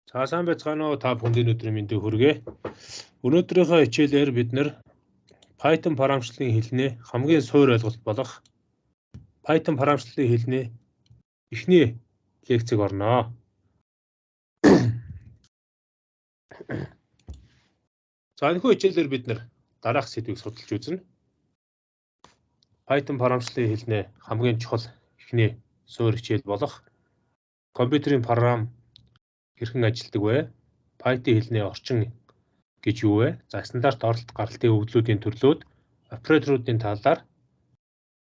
За сайн байцгаана уу та бүхэнд өнөөдрийн мэндийг хүргэе. Өнөөдрийнхөө хичээлээр бид нэр Python програмчлалын хэлний хамгийн суур ойлголт болох Python програмчлалын хэлний эхний лекцийг орноо. За энэхүү хичээлээр бид нэр дараах сэдвийг судалж үзнэ. Python програмчлалын хэлний хамгийн чухал эхний суур хичээл болох компьютерийн програм хэрхэн ажилладаг вэ? Python хэлний орчин гэж юу вэ? За стандарт оролт гаралтын өгөгдлүүдийн төрлүүд, операторуудын талаар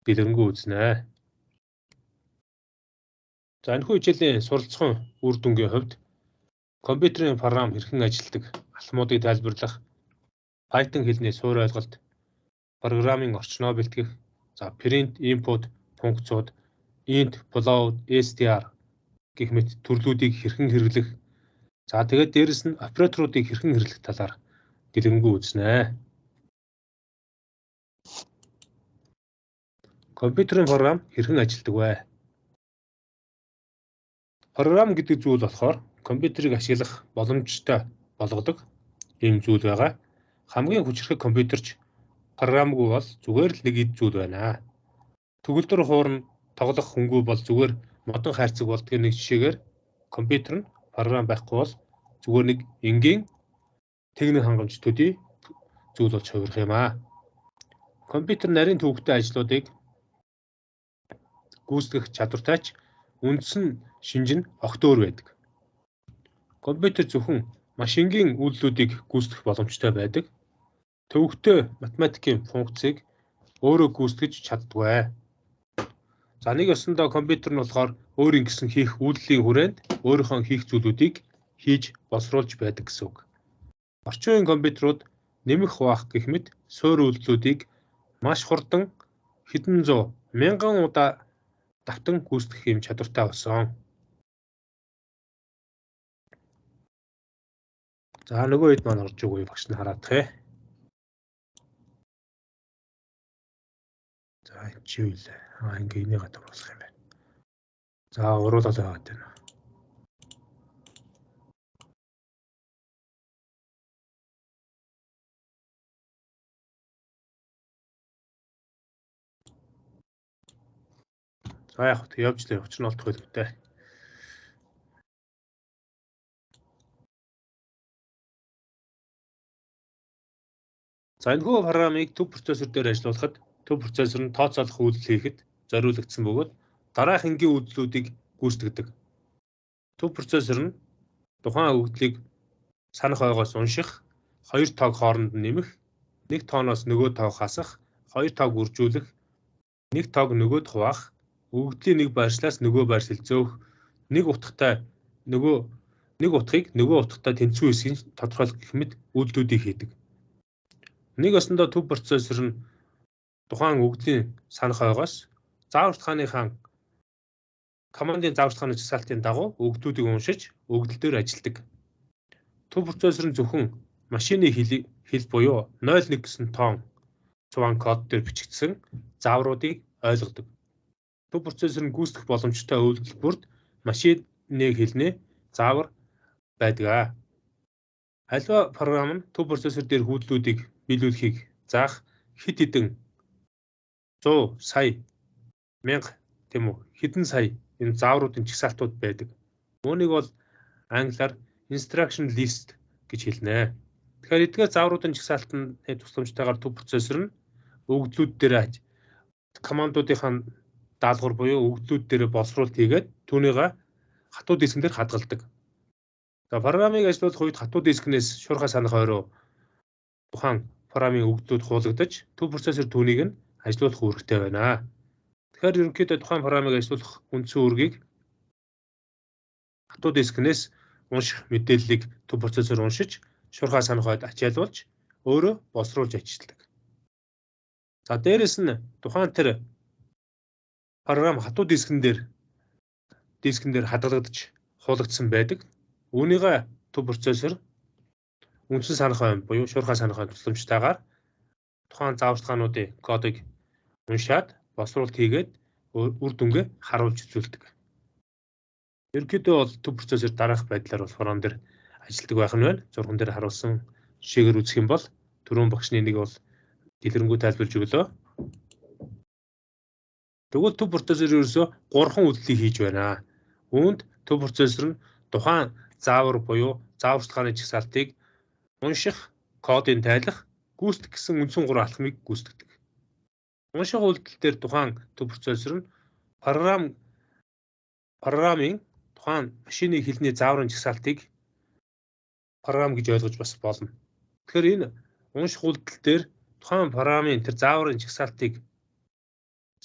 дэлгэрэнгүй үзнэ. За энэхүү хичээлийн суралцсан үр дүнгийн хувьд компьютерийн програм хэрхэн ажилладаг алхмуудыг тайлбарлах, Python хэлний суур ойлголт, программын орчноо бэлтгэх, за print, input функцууд, int, float, str гэх мэт төрлүүдийг хэрхэн хэрэглэх, за тэгээд дээрэс нь операторуудыг хэрхэн хэрэглэх талаар дэлгэрэнгүй үзнэ. Компьютерийн програм хэрхэн ажилладаг вэ? Програм гэдэг зүйл болохоор компьютерийг ашиглах боломжтой болгодог ийм зүйл байгаа. Хамгийн хүчирхэг компьютерч програмгүй бол зүгээр л нэг ид зүйл байна. Төгөлдөр хуурн тоглох хөнгүү бол зүгээр модон хайрцаг болдгийг нэг жишээгээр компьютер нь програм байхгүй бол зүгээр нэг энгийн техник хангамж төдий зүйл болж хувирах юм аа. Компьютер нарийн төвөгтэй ажлуудыг гүйцэтгэх чадвартайч үндсэн шинж нь огт өөр байдаг. Компьютер зөвхөн машингийн үйлдэлүүдийг гүйцэтгэх боломжтой байдаг. Төвөгтэй математикийн функцийг өөрөө гүйцэтгэж чаддгүй. За нэг ёсондоо компьютер нь болохоор өөрийн гэсэн хийх үйлдэлийн хүрээнд өөрийнхөө хийх зүйлүүдийг хийж боловсруулж байдаг гэсэн үг. Орчин үеийн компьютерууд нэмэх хуваах гэх мэт суур үйлдэлүүдийг маш хурдан хэдэн зуун, мянган удаа давтан гүйцэтгэх юм чадвартай болсон. За нөгөө хэд маань орж өгөө багш нь хараадах. За чи юу вэ? Ингээ энийг гадуурлах юм байна. За уруулаад яваад байна. За яг хөө явж лээ, учир нь олдох байлгүй. За энэхүү програмыг төв процессор дээр ажиллуулахад төв процессор нь тооцоолох үйлдэл хийхэд зориулагдсан бөгөөд дараах энгийн үйлдэлүүдийг гүйцэтгэдэг. Төв процессор нь тухайн өгөгдлийг санах ойгоос унших, хоёр тоог хооронд нь нэмэх, нэг тооноос нөгөө тоог хасах, хоёр тоог үржүүлэх, нэг тоог нөгөөд хуваах, өгөгдлийн нэг байршлаас нөгөө байршил зөөх, нэг утгатай нэг утгыг нөгөө утгатай тэнцвүү хэсгийг тодорхойлох гэх мэт үйлдэлүүдийг хийдэг. Нэг ёсондоо төв процессор нь тухайн өгөгдлийн санах ойгоос зааварчилгааныхаа командын зааварчилгааны жагсаалтын дагуу өгөгдлүүдийг уншиж өгөгдөл дээр ажилладаг. Төв процессор нь зөвхөн машины хэл буюу 01 гэсэн тоон цуван код дээр бичигдсэн заавруудыг ойлгодог. Төв процессор нь гүйцэтгэх боломжтой үйлдэл бүрд машины хэлний заавар байдаг. Аливаа програм нь төв процессор дээр хүүдлүүдийг биелүүлэхийг заах хэд хэдэн 100 сая, 1000 тийм үү хэдэн сая энэ заавруудын жагсаалтууд байдаг. Үүнийг бол англиар instruction list гэж хэлнэ. Тэгэхээр эдгээр заавруудын жагсаалтны тусламжтайгаар төв процессор нь өгөгдлүүд дээр командуудынхаа даалгавар буюу өгөгдлүүд дээр боловсруулалт хийгээд түүнийг хатуу дискэн дээр хадгалдаг. За програмыг ажиллуулах үед хатуу дискнээс шуурхай санах ойроо тухайн програмын өгөгдлүүд хуулагдаж төв процессор түүнийг нь ажиллуулах үүрэгтэй байна. Тэгэхээр ерөнхийдөө тухайн програмыг ажиллуулах үндсэн үүргийг хатуу дискнээс унших мэдээллийг төв процессор уншиж шуурхай санах ойд ачаалуулж өөрөө боловсруулж ажилладаг. За дээрэс нь тухайн тэр програм хатуу дискэн дээр хадгалагдаж хуулагдсан байдаг. Үүнийг төв процессор үндсэн санах ойн буюу шуурхай санах ойн тусламжтайгаар тухайн зааварчилгаануудын кодыг уншаад боловсруулалт хийгээд үр дүнгээ харуулж үзүүлдэг. Ерөнхийдөө бол төв процессор дараах байдлаар бол форон дээр ажилладаг байх нь байна. Зурган дээр харуулсан жишээгээр үзэх юм бол түрүүн багшны нэг бол дэлгэрэнгүй тайлбарж өглөө. Тэгвэл төв процессор ерөөсөө 3 үйлдэлийг хийж байна. Үүнд төв процессор нь тухайн заавар буюу зааварчилгааны жагсаалтыг унших, кодыг тайлах, гүйцэтгэх гэсэн үндсэн 3 алхмыг гүйцэтгэдэг. Унших үйлдэл дээр тухайн төв процессор нь програмын тухайн машины хэлний зааврын жагсаалтыг програм гэж ойлгож бас болно. Тэгэхээр энэ унших үйлдэл дээр тухайн програмын тэр зааврын жагсаалтыг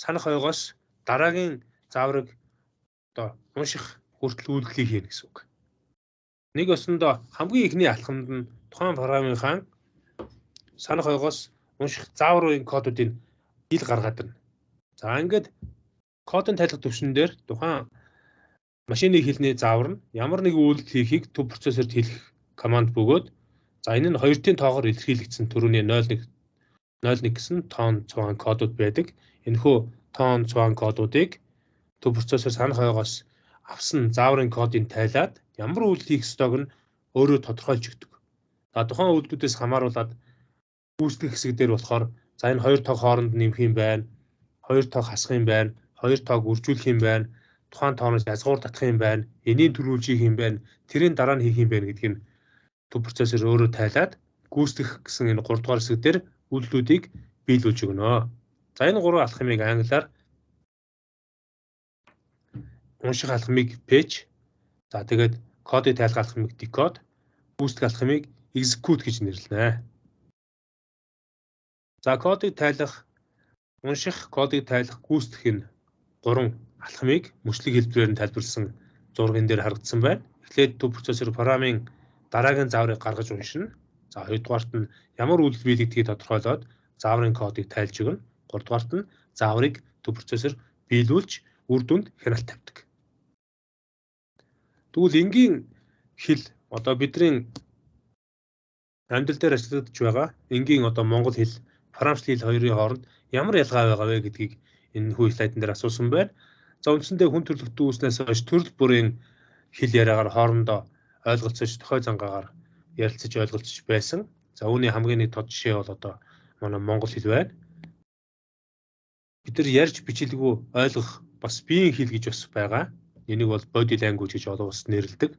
санах ойгоос дараагийн зааврыг унших хүртэл үйлдэлийг хийнэ гэсэн үг. Нэг өсөндөө хамгийн ихний алхамд нь тухайн програмынхаа санах ойгоос унших зааврын кодуудыг ил гаргаад ирнэ. За ингээд кодын тайлах төвшин дээр тухайн машины хэлний заавар нь ямар нэгэн үйлдэл хийхийг төв процессорт хэлэх команд бөгөөд за энэ нь 2-ын тоогоор илэрхийлэгдсэн төрөний 01 гэсэн тоон цуван кодууд байдаг. Энэхүү тоон цуван кодуудыг төв процессор санах ойгоос авсан зааврын кодыг тайлаад ямар үйлдэл хийх ёстойг нь өөрөө тодорхойлж өгдөг. За тухайн үйлдэлүүдээс хамааруулаад гүйцэтгэх хэсэг дээр болохоор за энэ 2 тоог хооронд нэмэх юм байна. 2 тоог хасах юм байна. 2 тоог үржүүлэх юм байна. Тухайн тооноос язгуур татах юм байна. Энийг төрүүлж хийх юм байна. Тэрийн дараа нь хийх юм байна гэдгийг төв процессор өөрөө тайлаад гүйцэтгэх гэсэн энэ 3 дугаар хэсэг дээр үйлдэлүүдийг биелүүлж өгнө. За энэ 3 алхмыг англиар унших алхмыг fetch, за тэгээд кодыг тайлах алхмыг decode, гүйцэтгэх алхмыг execute гэж нэрлэнэ. За кодыг тайлах, унших, кодыг тайлах, гүйцэтгэх энэ 3 алхмыг мөчлөг хэлбэрээр нь тайлбарласан зурган дээр харагдсан байна. Эхлээд төв процессор програмын дараагийн зааврыг гаргаж уншина. За хоёрдугаарт нь ямар үйлдэл биелэгдгийг тодорхойлоод зааврын кодыг тайлж өгнө. Гуравдугаарт нь зааврыг төв процессор биелүүлж үр дүнд хяналт тавьдаг. Тэгвэл энгийн хэл одоо бидний амьдрал дээр ажиллагдаж байгаа энгийн одоо монгол хэл, францлын хэл хоёрын хооронд ямар ялгаа байгаа вэ гэдгийг энэ хүү слайдн дээр асуусан байна. За үндсэндээ хүн төрөлхтөн үүснээс хойш төрөл бүрийн хэл яриагаар хоорондоо ойлголцож, тохиол зангаагаар ярилцаж ойлголцож байсан. За үүний хамгийн нэг тод жишээ бол одоо манай монгол хэл байна. Бид нар ярьж бичлэггүй ойлгох бас биеийн хэл гэж бас байгаа. Энийг бол body language гэж олон улсад нэрлэдэг.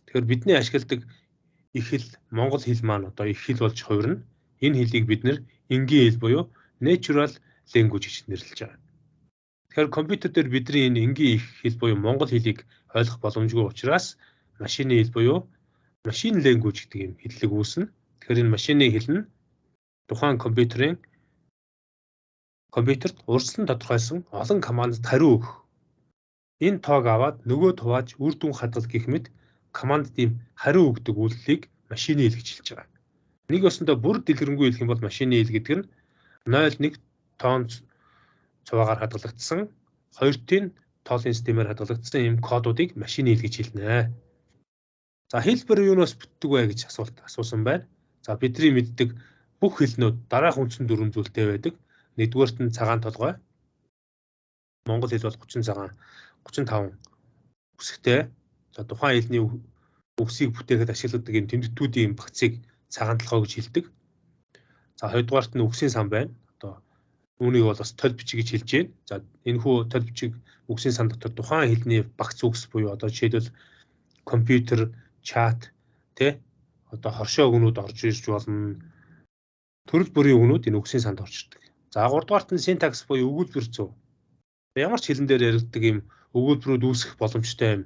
Тэгэхээр бидний ашигладаг их хэл монгол хэл маань одоо их хэл болж хувирна. Энэ хэлийг бид нэр энгийн хэл буюу natural language гэж нэрлэж байгаа. Тэгэхээр компьютер дээр бидний энэ энгийн их хэл буюу монгол хэлийг ойлгох боломжгүй учраас машины хэл буюу machine language гэдэг юм хэллэг үүснэ. Тэгэхээр энэ машины хэл нь тухайн компьютерт урьдчилан тодорхойлсон олон командд хариу өгөх. Энэ тоог аваад нөгөө тувааж үр дүн хадгал гэх мэт командд ийм хариу өгдөг үйлдэлийг машины хэл гэж хэлж байгаа. Нэг өсөндөө бүр дэлгэрэнгүй хэлэх юм бол машины хэл гэдэг нь 01 тоон цуваагаар хадгалагдсан 2-ын тоолын системээр хадгалагдсан ийм кодуудыг машины хэл гэж хэлнэ. За хэлбэр юунаас бүтдэг вэ гэж асуусан байна. За бидний мэддэг бүх хэлнүүд дараах үндсэн 4 зүйлтэй байдаг. Нэгдүгээрт нь цагаан толгой. Монгол хэл бол 30 цагаан 35 үсэгтэй. За тухайн хэлний үгсийг бүтээхэд ашигладаг энэ тэмдэгтүүдийн багцыг цагаан толгой гэж хэлдэг. За хоёрдугаарт нь үгсийн сан байна. Одоо үүнийг бол бас толь бичиг гэж хэлж байна. За энэ хүү толь бичиг үгсийн сан дотор тухайн хэлний багц үгс буюу одоо жишээлбэл компьютер, чат, одоо хоршоо өгнүүд орж ирж болно. Төрөл бүрийн өгнүүд энэ үгсийн санд орж ирдэг. За 3 дугаарт нь syntax буюу өгүүлбэр зүй. Ямар ч хэлэн дээр яригддаг юм өгүүлбэрүүд үүсгэх боломжтой юм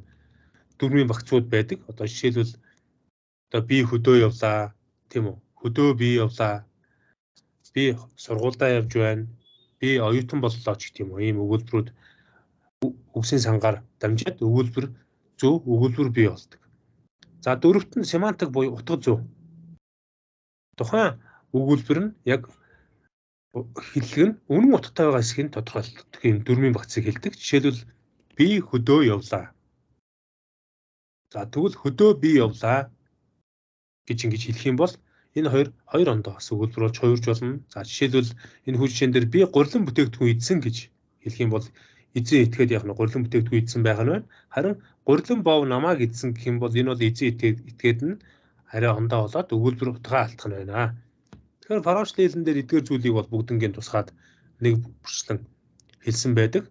дөрмийн багцууд байдаг. Одоо жишээлбэл одоо би хөдөө явлаа, тийм үү? Хөдөө би явлаа. Би сургуульдаа явж байна. Би оюутан боллоо ч гэх юм уу. Ийм өгүүлбэрүүд үгсийн сангаар дамжаад өгүүлбэр зүй, өгүүлбэр бий болдог. За дөрөвт нь семантик буюу утга зүй. Тухайн өгүүлбэр нь яг хэллэг нь үнэн утгатай байгаа хэсгийг тодорхойлдог юм дөрмийн багцыг хэлдэг. Жишээлбэл би хөдөө явлаа. За тэгвэл хөдөө би явлаа гэж ингэж хэлэх юм бол энэ хоёр ондоо бас өгүүлбэр болж хувирж болно. За жишээлбэл энэ хүү жишээн дээр би гурилан бүтээгдэхүүн идсэн гэж хэлэх юм бол эзэн этгээд яг нэг гурилан бүтээгдэхүүн идсэн байх нь байна. Харин гурилан бов намааг идсэн гэх юм бол энэ бол эзэн этгээд нь арай хондоо болоод өгүүлбэр утгаа алдах нь байна. Тэгэхээр фарамчлалын хэлэн дээр эдгээр зүйлийг бол бүгднгийн тусгаад нэг бүрчлэн хэлсэн байдаг.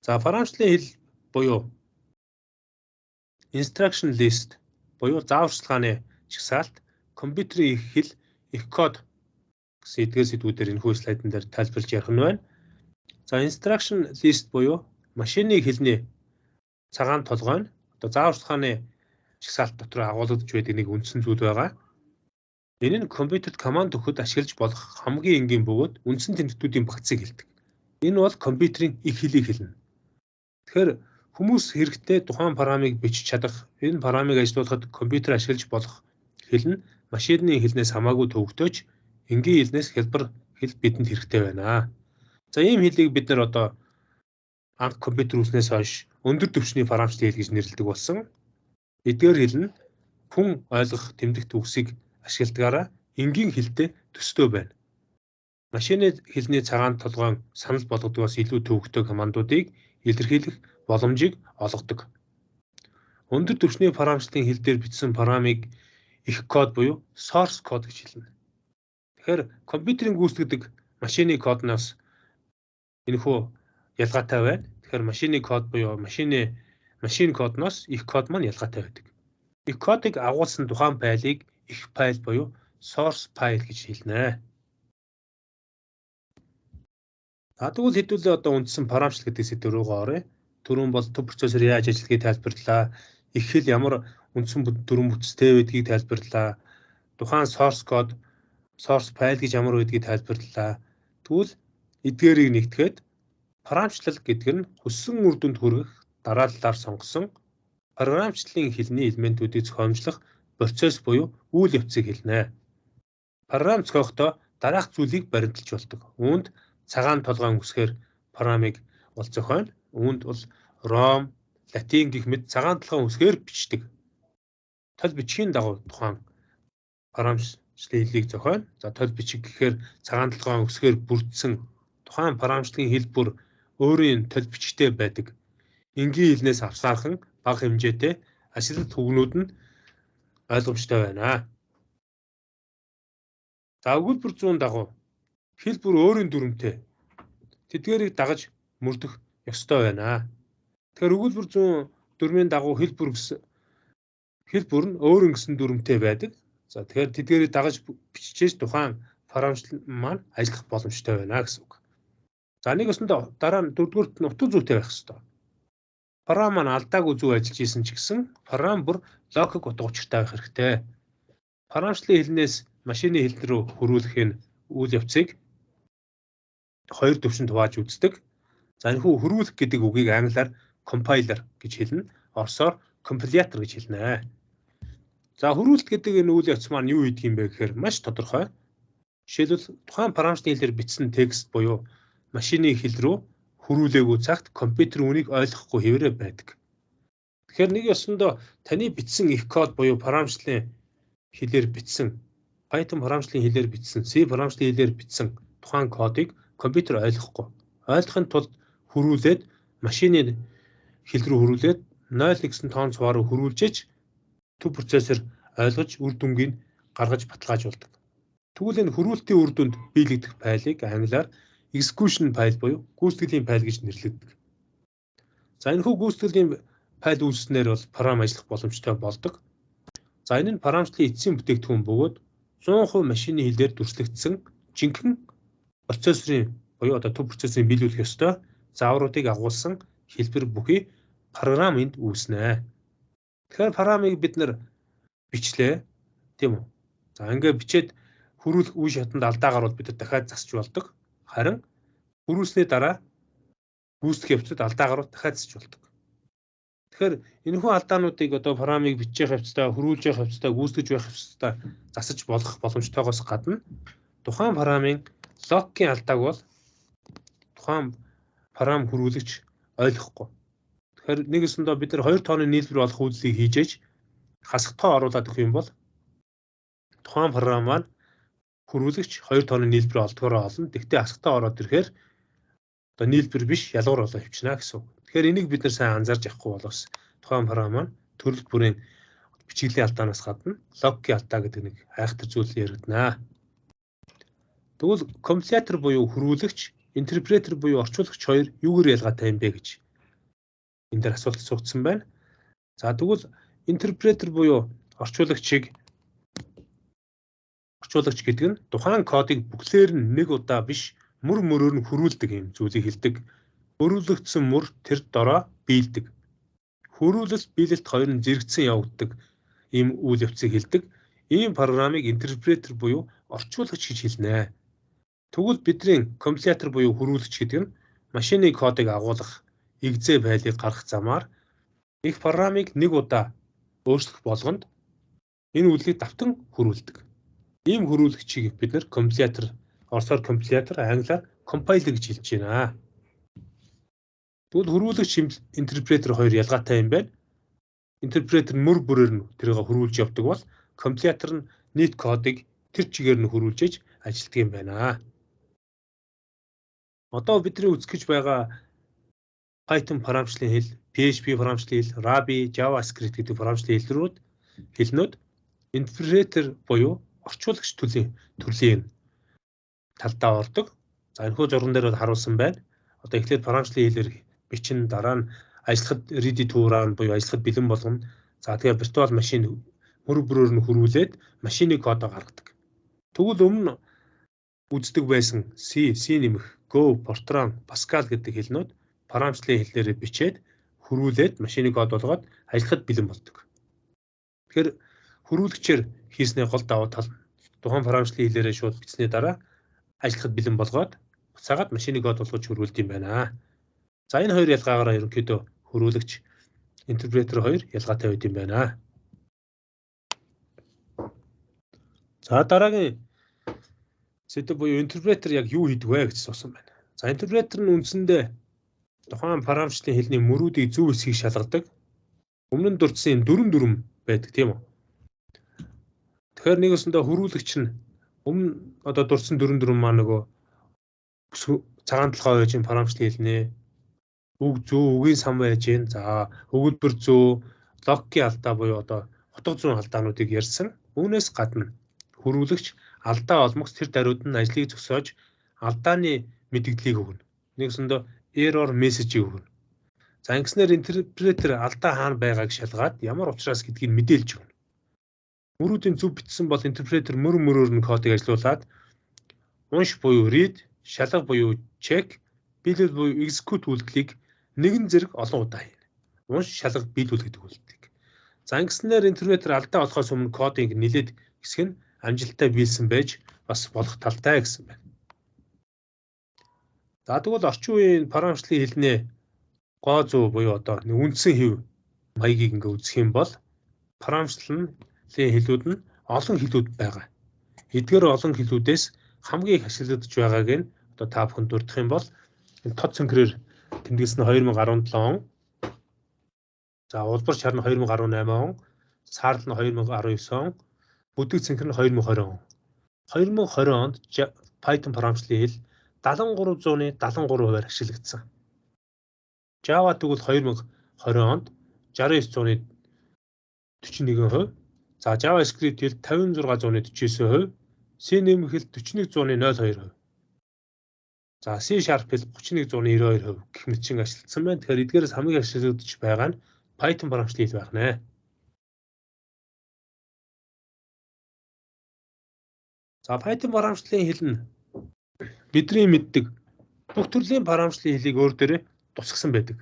За фарамчлалын хэл буюу instruction list буюу зааварчилгааны жагсаалт, компьютерийн их хэл, их код гэсэн эдгээр сэдвүүдээр энэ хүү слайдн дээр тайлбарлаж ярих нь байна. За instruction list буюу машины хэлний цагаан толгой нь одоо зааварчилгааны жагсаалт дотор агуулгадж байдаг нэг үндсэн зүйл байгаа. Энэ нь компьютерт команд өгөхөд ашиглаж болох хамгийн энгийн бөгөөд үндсэн тэмдэгтүүдийн багцыг хэлдэг. Энэ бол компьютерийн их хэлийг хэлнэ. Тэгэхээр хүмүүс хэрэгтэй тухайн програмыг бичиж чадах, энэ програмыг ажилуулахад компьютер ашиглаж болох хэл нь машины хэлнээс хамаагүй төвөгтөөж энгийн хэлнээс хялбар хэл бидэнд хэрэгтэй байна. За ийм хэлийг бид нар одоо анх компьютер үүснээс хойш өндөр түвшний фарамчлалын хэл гэж нэрлэдэг болсон. Эдгээр хэл нь хүн ойлгох тэмдэгт үгсийг ашигладагаараа энгийн хэлтэй төстэй байна. Машины хэлний цагаан толгойн санал болгодгоос илүү төвөгтэй командуудыг илэрхийлэх боломжийг олгодог. Өндөр түвшний фарамчлалын хэл дээр бичсэн програмыг их код буюу source code гэж хэлнэ. Тэгэхээр компьютерийн гүйцэтгэдэг машины кодноос энэхүү ялгаатай байна. Тэгэхээр машины код буюу машин кодноос их код маань ялгаатай байдаг. Их кодыг агуулсан тухайн файлыг их файл буюу source file гэж хэлнэ. Тэгвэл хэдүүлээ одоо үндсэн фарамчлал гэдэг сэдв рүүгээ оръё. Түрүүн бол төв процессор яаж ажилладгийг тайлбарлалаа. Их хэл ямар үндсэн дүрм бүтцтэй байдгийг тайлбарлалаа. Тухайн source code, source file гэж ямар байдгийг тайлбарлалаа. Тэгвэл эдгээрийг нэгтгэхэд фарамчлал гэдэг нь хүссэн үр дүнд хүрэх дарааллаар сонгосон програмчлалын хэлний элементүүдийг зохиомжлох процесс буюу үйл явцыг хэлнэ. Програм зохиохдоо дараах зүйлийг баримталж болдог. Үүнд цагаан толгойн үсгээр програмыг бол зохионо. Үүнд бол ROM, латин гэх мэт цагаан толгойн үсгээр бичдэг. Тол бичгийн дагуу тухайн програмчлалын хэлийг зохионо. За тол бичиг гэхээр цагаан толгойн үсгээр бүрдсэн тухайн програмчлалын хэл бүр өөрийн тол бичгтэй байдаг. Энгийн хэлнээс авсаархан бага хэмжээтэй ашиглалт түгнүүд нь ойлгомжтой байна. За өгүүлбэр 100 дагуу хэл бүр өөрийн дүрмтэй тэдгээрийг дагаж мөрдөх ёстой байна. Тэгэхээр өгүүлбэр 100 дүрмийн дагуу хэл бүр нь өөрийн гэсэн дүрмтэй байдаг. За тэгэхээр тэдгээрийг дагаж биччихэж тухайн програмчлал маань ажиллах боломжтой байна гэсэн үг. За нэг өсөндөө дараа нь дөрөвдүгüүрт нь утга зүйтэй байх ёстой. Програм маань алдаагүй зөв ажиллаж исэн ч гэсэн програм бүр логик утга учиртай байх хэрэгтэй. Програмчлалын хэлнээс машины хэл рүү хөрвүүлэх энэ үйл явцыг хоёр төвшөнд хувааж үздэг. За энэхүү хөрвүүлэх гэдэг үгийг англиар compiler гэж хэлнэ. Оросоор compilator гэж хэлнэ. За хөрвүүлэлт гэдэг энэ үйл явц маань юу хийдэг юм бэ гэхээр маш тодорхой. Жишээлбэл тухайн програмчлалын хэлээр бичсэн текст буюу машины хэл рүү хөрвүүлээгүй цагт компьютер үнийг ойлгохгүй хэвээрээ байдаг. Тэгэхээр нэг ёсондоо таны бичсэн их код буюу програмчлалын хэлээр бичсэн Python програмчлалын хэлээр бичсэн C програмчлалын хэлээр бичсэн тухайн кодыг компьютер ойлгохгүй. Ойлгохын тулд хөрвүүлээд машины хэл рүү хөрвүүлээд 0.1 тонн цуваар хөрвүүлжээч төв процессор ойлгож үр дүнгийг гаргаж баталгаажуулдаг. Тэгвэл энэ хөрвүүлтийн үр дүнд биелэгдэх файлыг англиар execution файл буюу гүйцэтгэлийн файл гэж нэрлэдэг. За энэхүү гүйцэтгэлийн файл үүснээр бол програм ажиллах боломжтой болдог. За энэ нь програмчлалын эцсийн бүтээгдэхүүн бөгөөд 100% машины хэлээр дүрслэгдсэн жинхэнэ процессорын буюу одоо төв процессорын биелүүлэх ёстой заавруудыг агуулсан хэлбэр бүхий програм энд үүснэ. Тэгэхээр програмыг бид нар бичлээ, тийм үү? За ингээд бичээд хөрвүүлэх үе шатанд алдаа гарвал бид дахиад засч болдог. Харин хөрвүүлснээ дараа гүйцэтгэх явцад алдаа гарвал дахиад засч болдог. Тэгэхээр энэхүү алдаануудыг одоо програмыг бичих явцдаа, хөрвүүлж явах явцдаа, гүйцэтгэж байх явцдаа засаж болох боломжтойгоос гадна тухайн програмын логикийн алдааг бол тухайн програм хөрвүүлэгч ойлгохгүй. Тэгэхээр нэг өсөндөө бид нар 2 тооны нийлбэр олох үйлдэлийг хийжээж хасах тоо оруулаад өгөх юм бол тухайн програм маань хөрвүүлэгч 2 тооны нийлбэр олдгоороо олно. Тэгтээ хасах тоо ороод ирэхээр одоо нийлбэр биш ялгуур болоо хөвчнө гэсэн үг. Тэгэхээр энийг бид нар сайн анзаарч явахгүй бол бас тухайн програм маань төрөл бүрийн бичиглийн алдаанаас гадна логикийн алдаа гэдэг нэг айхтар зүйл яригдана. Тэгвэл компилятор буюу хөрвүүлэгч, интерпретер буюу орчуулагч хоёр юугаар ялгаатай юм бэ гэж энэ дээр асуулт асуугдсан байна. За тэгвэл интерпретер буюу орчуулагч гэдэг нь тухайн кодыг бүхлээр нь нэг удаа биш мөр мөрөөр нь хөрвүүлдэг юм зүйлийг хэлдэг. Хөрвүүлэгдсэн мөр тэр дороо биелдэг. Хөрвүүлэлт биелэлт хоёр нь зэрэгцэн явагддаг ийм үйл явцыг хэлдэг. Ийм програмыг интерпретер буюу орчуулагч гэж хэлнэ. Тэгвэл бидний компилятор буюу хөрвүүлэгч гэдэг нь машины кодыг агуулгах экзэ файлыг гаргах замаар их програмыг нэг удаа өөрчлөх болгонд энэ үйлийг давтан хөрвүүлдэг. Ийм хөрвүүлэгчийг бид нэр компилятор, оросоор компилятор, англиар компайлер гэж хэлж байна. Тэгвэл хөрвүүлэгч интерпретер хоёр ялгаатай юм байна. Интерпретер мөр бүрээр нь тэрийг хөрвүүлж явдаг бол компилятор нь нийт кодыг тэр чигээр нь хөрвүүлж ажилладаг юм байна. Одоо бидний үзэж байгаа Python програмчлалын хэл, PHP програмчлалын хэл, Ruby, JavaScript гэдэг програмчлалын хэлнүүд интерпретер буюу орчуулагч төрлийн талдаа ордог. За энэхүү зурган дээр харуулсан байна. Одоо эхлээд програмчлалын хэлээр бичин, дараа нь ажиллахад ready to run буюу ажиллахад бэлэн болгоно. За тэгээ виртуал машин мөр бүрээр нь хөрвүүлээд машины кодоо гаргадаг. Тэгвэл өмнө үздэг байсан C нэмэх, Go, Fortran, Pascal гэдэг хэлнүүд програмчлалын хэлээр бичээд хөрвүүлээд машины код болгоод ажиллахад бэлэн болдог. Тэгэхээр хөрвүүлэгчээр хийснээ гол давуу тал тухайн програмчлалын хэлээрээ шууд бичсний дараа ажиллахад бэлэн болгоод буцаагаад машины код болгож хөрвүүлд юм байна. За энэ хоёр ялгаагаар ерөнхийдөө хөрвүүлэгч, интерпретер хоёр ялгаатай байд юм байна. За дараагийн сэдв буюу интерпретер яг юу хийдэг вэ гэж асуусан байна. За интерпретер нь үндсэндээ тухайн програмчлалын хэлний мөрүүдийг зөв хэсгийг шалгадаг. Өмнө нь дурдсан дүрм байдаг тийм үү? Тэгэхээр нэгсэндээ хөрвүүлэгч нь өмнө одоо дурдсан дүрм маань нөгөө цагаан толгой байж програмчлалын хэлнэ. Үг зөв, үгийн сан байж гэн. За өгүүлбэр зөв, логикийн алдаа буюу одоо утга зүйн алдаануудыг ярьсан. Үүнээс гадна хөрвүүлэгч алдаа олмогц тэр даруйд нь ажлыг зогсоож алдааны мэдээллийг өгнө. Нэгсэндээ error message-ийг өгнө. За ингэснээр интерпретер алдаа хаана байгааг шалгаад ямар учраас гэдгийг мэдээлж өгнө. Мөрүүдийн зөв бичсэн бол интерпретер мөрөөр нь кодыг ажилуулад унш буюу read, шалга буюу check, биелэл буюу execute үйлдэлийг нэгэн зэрэг олон удаа хийнэ. Унш, шалга, биелүүл гэдэг үйлдэлийг. За ингэснээр интерпретер алдаа олохоос өмнө кодыг нэлээд хэсэг нь амжилттай биелсэн байж бас болох талтай гэсэн байна. За тэгвэл орчин үеийн програмчлалын хэлнээ гоо зөв буюу одоо үндсэн хэв маягийг ингээ үзэх юм бол програмчлалын хэлүүд нь олон хэлүүд байгаа. Эдгээр олон хэлүүдээс хамгийн их ашиглагдж байгааг нь одоо та бүхэн дурдах юм бол энэ тод цэнхрээр тэмдэглэсэн 2017 он. За улбар шар нь 2018 он, саарл нь 2019 он, бүдэг цэнхэр нь 2020 он. 2020 онд Python програмчлалын хэл 7373% ашиглагдсан. Java тэгвэл 2020 онд 6941%, за JavaScript хэл 5649%, C нэмэх хэл 4102%. За C# хэл 3192% гэх мэтчин ашиглагдсан байна. Тэгэхээр эдгээрээс хамгийн ашиглагдж байгаа нь Python програмчлалын хэл байх нэ. За Python програмчлалын хэл нь бидний мэддэг бүх төрлийн програмчлалын хэлийг өөр дээрээ тусгасан байдаг.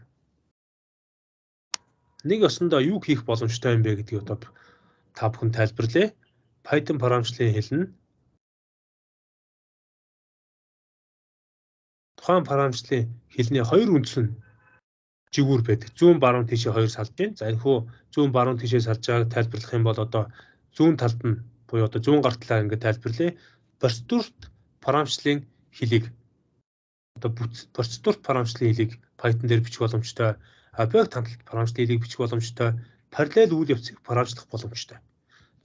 Нэг ёсондоо юу хийх боломжтой юм бэ гэдгийг одоо та бүхэн тайлбарлая. Python програмчлалын хэл нь тухайн програмчлалын хэлний хоёр үндсэн жигүүр байдаг. Зүүн баруун тийшээ хоёр салж байна. За энэхүү зүүн баруун тийшээ салж байгааг тайлбарлах юм бол одоо зүүн талд нь буюу одоо зүүн гар талаа ингээд тайлбарлая. Процедурт програмчлалын хэлийг одоо процедурт програмчлалын хэлийг Python дээр бичих боломжтой. Объект хандлалт програмчлалын хэлийг бичих боломжтой. Параллел үйл явцыг програмчлах боломжтой.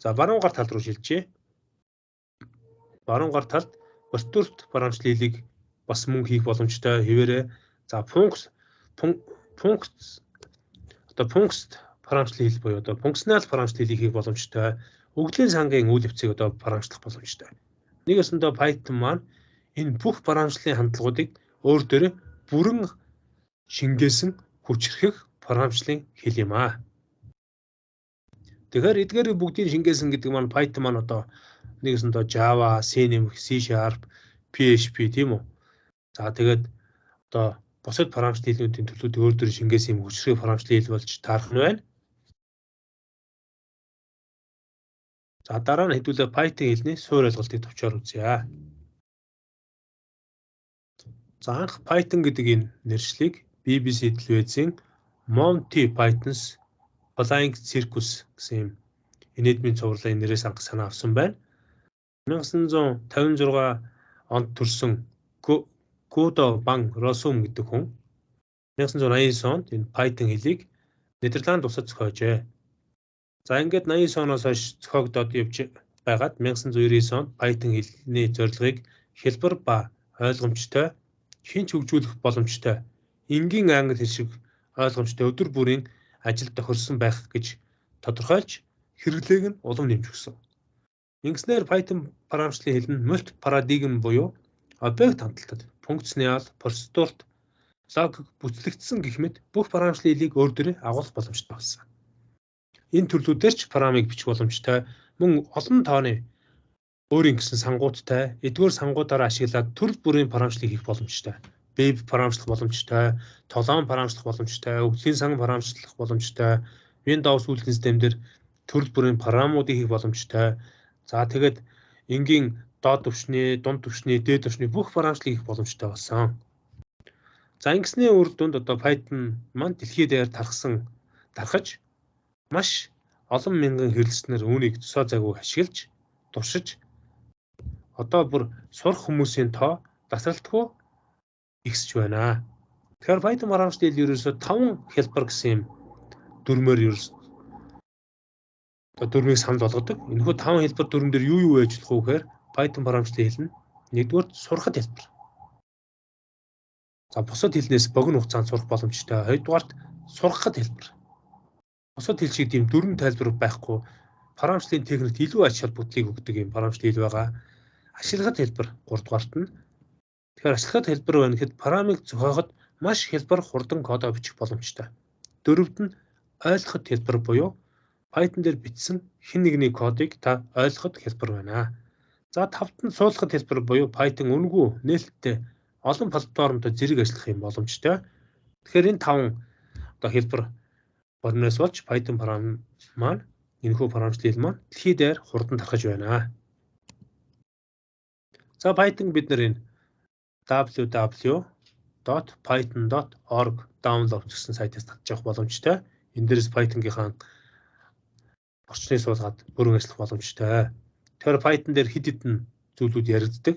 За баруун гар тал руу шилжээ. Баруун гар талд процедурт програмчлалын хэлийг бас мөнгө хийх боломжтой хэвээрээ. За функц одоо функцт параметрын хэл буюу одоо функционал параметрын хэлийг хийх боломжтой. Өглийн сангийн үйл явцыг одоо параметрлах боломжтой. Нэг өсөндөө Python маань энэ бүх параметрын хандлагуудыг өөр дээрээ бүрэн шингээсэн хүчрхэх параметрын хэл юм аа. Тэгэхээр эдгээр бүгдийг шингээсэн гэдэг маань Python маань одоо нэг өсөндөө Java, C нэмэх, C#, PHP тийм үү. За тэгээд одоо бусад параметрын хэлнүүдийн төлөвлөлтийг өөр дөр шингээсэн юм хүчрхэг параметрын хэл болж таарах нь байна. За дараа нь хэдүүлээ Python хэлний суур ойлголтыг товчоор үзье. За анх Python гэдэг энэ нэршлиг BBC телевизийн Monty Python's Flying Circus гэсэн юм энедмийн цувралын нэрээс анх санаа авсан байна. 1956 онд төрсэн Guido van Rossum гэдэг хүн 1989 онд энэ Python хэлийг Нидерланд улсад зохиожээ. За ингээд 89 оноос хойш зохиогдоод явж байгаад 1999 онд Python хэлний зорилгыг хэлбэр ба ойлгомжтой, шинж хөгжүүлэх боломжтой, энгийн англи хэл шиг ойлгомжтой өдөр бүрийн ажилд тохирсон байх гэж тодорхойлж хэрэглээг нь улам нэмж өгсөн. Ингэснээр Python параметрын хэл нь мульти парадигм буюу объект хандлалтад функционал, процедурт, логик бүтлэгдсэн гэх мэт бүх параметрын хэлийг өөр дөрөө агуулах боломжтой болсон. Энэ төрлүүдээр ч парамыг бичих боломжтой, мөн олон тооны өөрийн гэсэн сангуудтай, эдгээр сангуудаараа ашиглаад төрөл бүрийн параметрыг хийх боломжтой. Веб параметрлах боломжтой, толон параметрлах боломжтой, өглийн сан параметрлах боломжтой, Windows үйлдвэрлэлийн системдэр төрөл бүрийн параметруудыг хийх боломжтой. За тэгээд энгийн доод түвшний, дунд түвшний, дээд түвшний бүх параметрыг хийх боломжтой болсон. За ингэсний үр дүнд одоо Python маань дэлхийд даяар тархаж маш олон мянган хэрэглэгчнэр үүнийг тусаа загварыг ашиглаж, туршиж одоо бүр сурах хүмүүсийн тоо тасралтгүй ихсэж байна. Тэгэхээр Python параметрын хэл ерөөсөө 5 хэлбэр гэсэн юм дүрмээр дүрмийг санал болгодог. Энэхүү 5 хэлбэр дүрм дээр юу байж болох вэ гэхээр Python параметрын хэл нь нэгдүгээр сурахад хэлбэр. За бусад хэлнээс богино хугацаанд сурах боломжтой. Хоёрдугаарт сурахад хэлбэр. Бусад хэл шиг тийм дүрм тайлбар байхгүй параметрын техникт илүү ач холбогдлыг өгдөг юм параметрын хэл байгаа. Ашиглахад хэлбэр 3-дугаарт нь. Тэгэхээр ашиглахад хэлбэр байна гэхэд парамыг зохиоход маш хэлбэр хурдан кодоо бичих боломжтой. 4-д нь ойлгоход хэлбэр буюу Python дээр бичсэн хэн нэгний кодыг та ойлгоход хэлбэр байна. За 5-д нь суулгахад хэлбэр буюу Python үнэгүй нээлттэй олон платформтой зэрэг ажиллах юм боломжтой. Тэгэхээр энэ 5 одоо хэлбэр борноос болж Python параметр маань энэхүү параметрын хэл маань дэлхийд даяар хурдан тархаж байна. За Python бид нар энэ www.python.org download гэсэн сайтаас татж авах боломжтой. Энэ дээрээс Python-гийнхаа орчныг суулгаад бүрэн ажиллах боломжтой. Тэгэхээр Python дээр хэд хэдэн зүйлүүд яригддаг.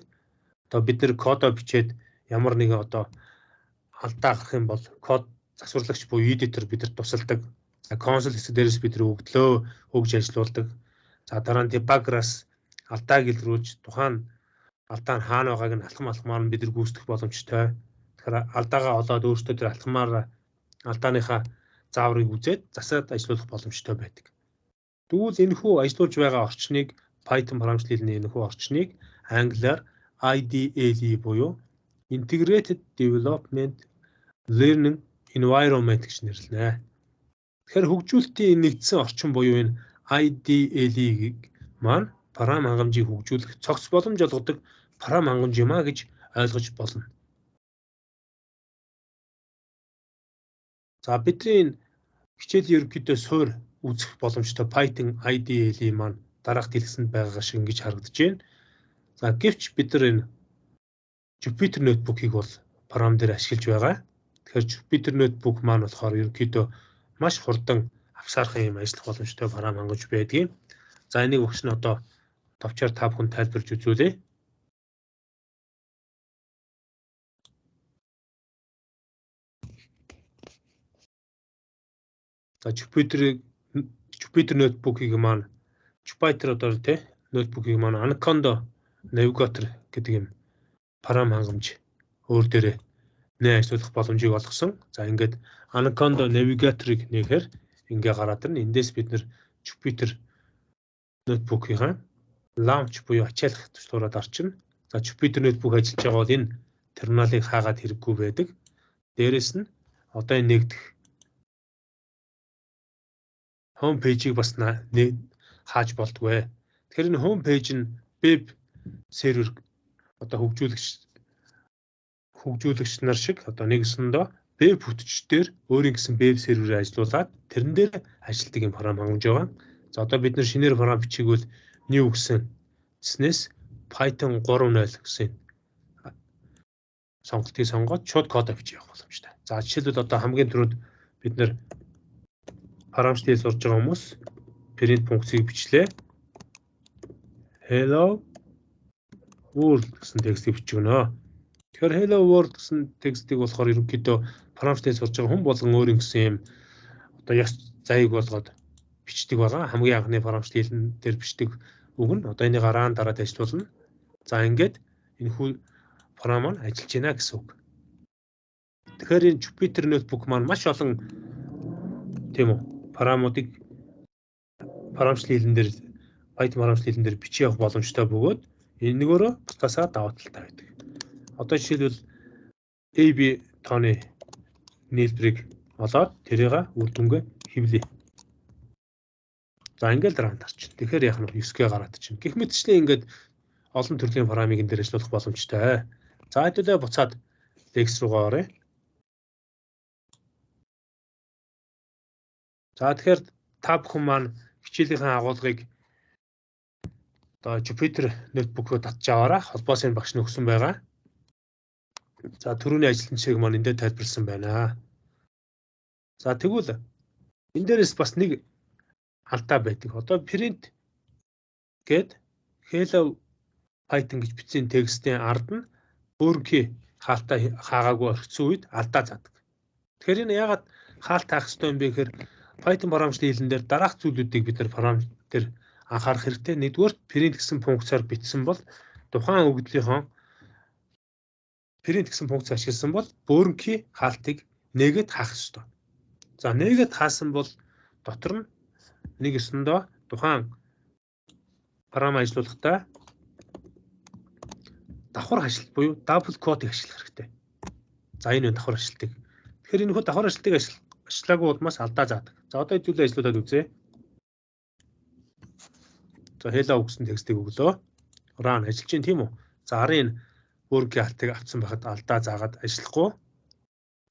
Одоо бид нэр кодоо бичээд ямар нэгэн одоо алдаа гарах юм бол код засварлагч буюу editor бидэд тусалдаг. Console хэсэг дээрээс бид нэр өгж ажилуулдаг. За дараа нь debugger-аас алдааг илрүүлж тухайн алдаа нь хаана байгааг нь алхмаар нь бид нар гүйцэтгэх боломжтой. Тэгэхээр алдаагаа олоод өөрсдөө тэр алхмаар алдааныхаа зааврыг үзээд засаад ажилуулах боломжтой байдаг. Тэгвэл энэхүү ажилуулж байгаа орчныг Python параметрын хэлний энэхүү орчныг англиар IDLE буюу Integrated Development Learning Environment гэж нэрлэнэ. Тэгэхээр хөгжүүлэлтийн нэгдсэн орчин буюу энэ IDLE-ийг маань парам хангамжийг хөгжүүлэх цогц боломж олгодог парам хангамж юм а гэж ойлгож болно. За бидний хичээлийн ерөнхийдөө суур үзэх боломжтой Python IDLE маань дараах дэлгэсэнд байгаа шиг ингэж харагдаж байна. За гэвч бид нар энэ Jupyter Notebook-ийг бол парам дээр ашиглаж байгаа. Тэгэхээр Jupyter Notebook маань болохоор ерөнхийдөө маш хурдан авсаархан юм ажиллах боломжтой парам хангаж байдгийг. За энийг өгч нь одоо товчоор та бүхэн тайлбарж үзүүлье. За Jupyter Notebook-ийг маань Jupyter одоо ноутбукийг маань Anaconda Navigator гэдэг юм парам хангамж өөр дээрээ нэ ажиллах боломжийг олгосон. За ингээд Anaconda Navigator-ыг нээхээр ингээ гараад ирнэ. Эндээс бид нэр Jupyter ноутбукийнхаа launch буюу ачаалах тушдураад орчин. За Jupyter ноутбук ажиллаж байгаа бол энэ терминалыг хаагаад хэрэггүй байдаг. Дээрэс нь одоо энэ нэгдэх home page-ийг бас хааж болдгоо. Тэгэхээр энэ home page нь web сервер одоо хөгжүүлэгч нар шиг одоо нэгсэндээ веб хүчээр өөрийн гэсэн веб серверээр ажиллуулад тэрэн дээр ажилладаг юм програм хангаж байгаа. За одоо бид нар шинээр програм бичигвэл new гэснээс Python 3.0 гэсэн сонголтыг сонгоод шууд код бичиж явах боломжтой. За жишээлбэл одоо хамгийн түрүүнд бид нар програмчлалыг сурж байгаа хүмүүс print функцийг бичлээ. Hello world гэсэн текстийг бичгэнэ. Тэгэхээр hello world гэсэн текстийг болохоор ерөнхийдөө програмчлалыг сурж байгаа хүн болгон өөрийн гэсэн юм одоо яс зайг болгоод бичдэг байгаа. Хамгийн анхны програмчлалын дээр бичдэг үг нь одоо энийг араан дараад ажиллуулна. За ингээд энэ програм маань ажиллаж байна гэсэн үг. Тэгэхээр энэ Jupyter notebook маань маш олон тийм үү програмуудыг програмчлалын дээр Python програмчлалын дээр бичиж явах боломжтой бөгөөд энэ нөгөөрөө бусдасаа даваа талтай байдаг. Одоо жишээлбэл AB тооны нийлбэрийг олоод тэрийг үр дүнгээ хэвлэе. За ингээд ран тарчин. Тэгэхээр яах нь 9G гараад чинь. Гэх мэтчлэн ингээд олон төрлийн програмыг энэ дээр ажиллуулах боломжтой. За хэдүүлээ буцаад Lex руугаа оръё. За тэгэхээр та бүхэн маань хичээлийн агуулгыг одоо Jupyter notebook руу татж аваарай. Холбоосын багш нь өгсөн байгаа. За түрүүний ажилтны чиг маань эндээ тайлбарлсан байна. За тэгвэл энэ дээрээс бас нэг алдаа байдаг. Одоо print гээд hello Python гэж бичсэн текстийн ард нь өөрөөхий хаалтаа хаагаагүй орхисон үед алдаа заадаг. Тэгэхээр энэ яагаад хаалт хаах ёстой юм бэ гэхээр Python програмчлалын хэлэн дээр дараах зүйлүүдийг бид нар програм дээр анхаарах хэрэгтэй. Нэгдүгээр print гэсэн функцаар бичсэн бол тухайн өгөгдлийнхөө print гэсэн функц ашигласан бол бөөрөнхий хаалтыг нээгээд хаах ёстой. За нээгээд хаасан бол дотор нь нэг ёсондоо тухайн програм ажиллуулахдаа давхар хашлт буюу double quote-ыг ашиглах хэрэгтэй. За энэ давхар хашлтыг. Тэгэхээр энэ хөө давхар хашлтыг ашиглаагүй улмаас алдаа заадаг. За одоо хэдүүлээ ажиллуулад үзье. За hello гэсэн текстийг өглөө. Run ажиллаж байна тийм үү? За арын өөрөгийн халтыг авсан байхад алдаа заагаад ажиллахгүй.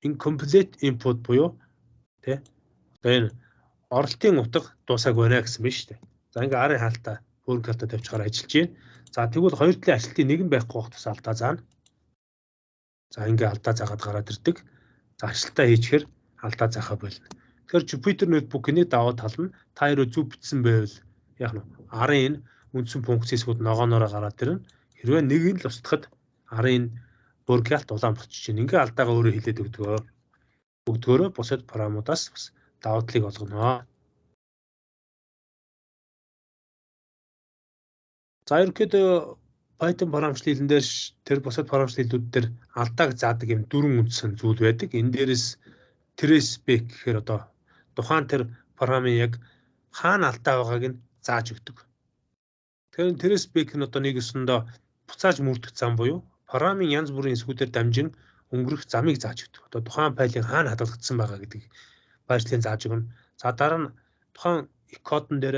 Incomplete input буюу тэ одоо энэ оролтын утга дуусаагүй байна гэсэн байна шүү дээ. За ингээ арын хаалтаа өөрөгийн халтаа тавьчихаар ажиллаж байна. За тэгвэл хоёр талын ажилтны нэгэн байхгүй байх тус алдаа заана. За ингээ алдаа заагаад гараад ирдэг. За ажилтаа хийчихэр алдаа заахаа болно. Тэгэхээр Jupyter notebook-ийн даваа тал нь та хэрэг зөв бичсэн байвал яг нь арын үндсэн функцэсгүүд ногооноор гараад ирнэ. Хэрвээ нэг нь л устгахад арын бүргэлт улаан болчих чинь ингээ алдаагаа өөрөө хилээд өгдөгөөрөө бусад програмуудаас бас даваа талыг олгоно. За ерөнхийдөө Python програмчлалын дээр тэр бусад програмчлалууд дээр алдааг заадаг юм дөрвөн үндсэн зүйл байдаг. Энэ дээрээс trace back гэхээр одоо тухайн тэр програмын яг хаана алдаа байгааг нь зааж өгдөг. Тэгэхээр trace back нь одоо нэг өсөндөө буцааж мөрдөх зам буюу програмын янз бүрийн эсгүүдээр дамжин өнгөрөх замыг зааж өгдөг. Одоо тухайн файлыг хаана хадгалагдсан байгаа гэдгийг байршлын зааж өгнө. За дараа нь тухайн кодон дээр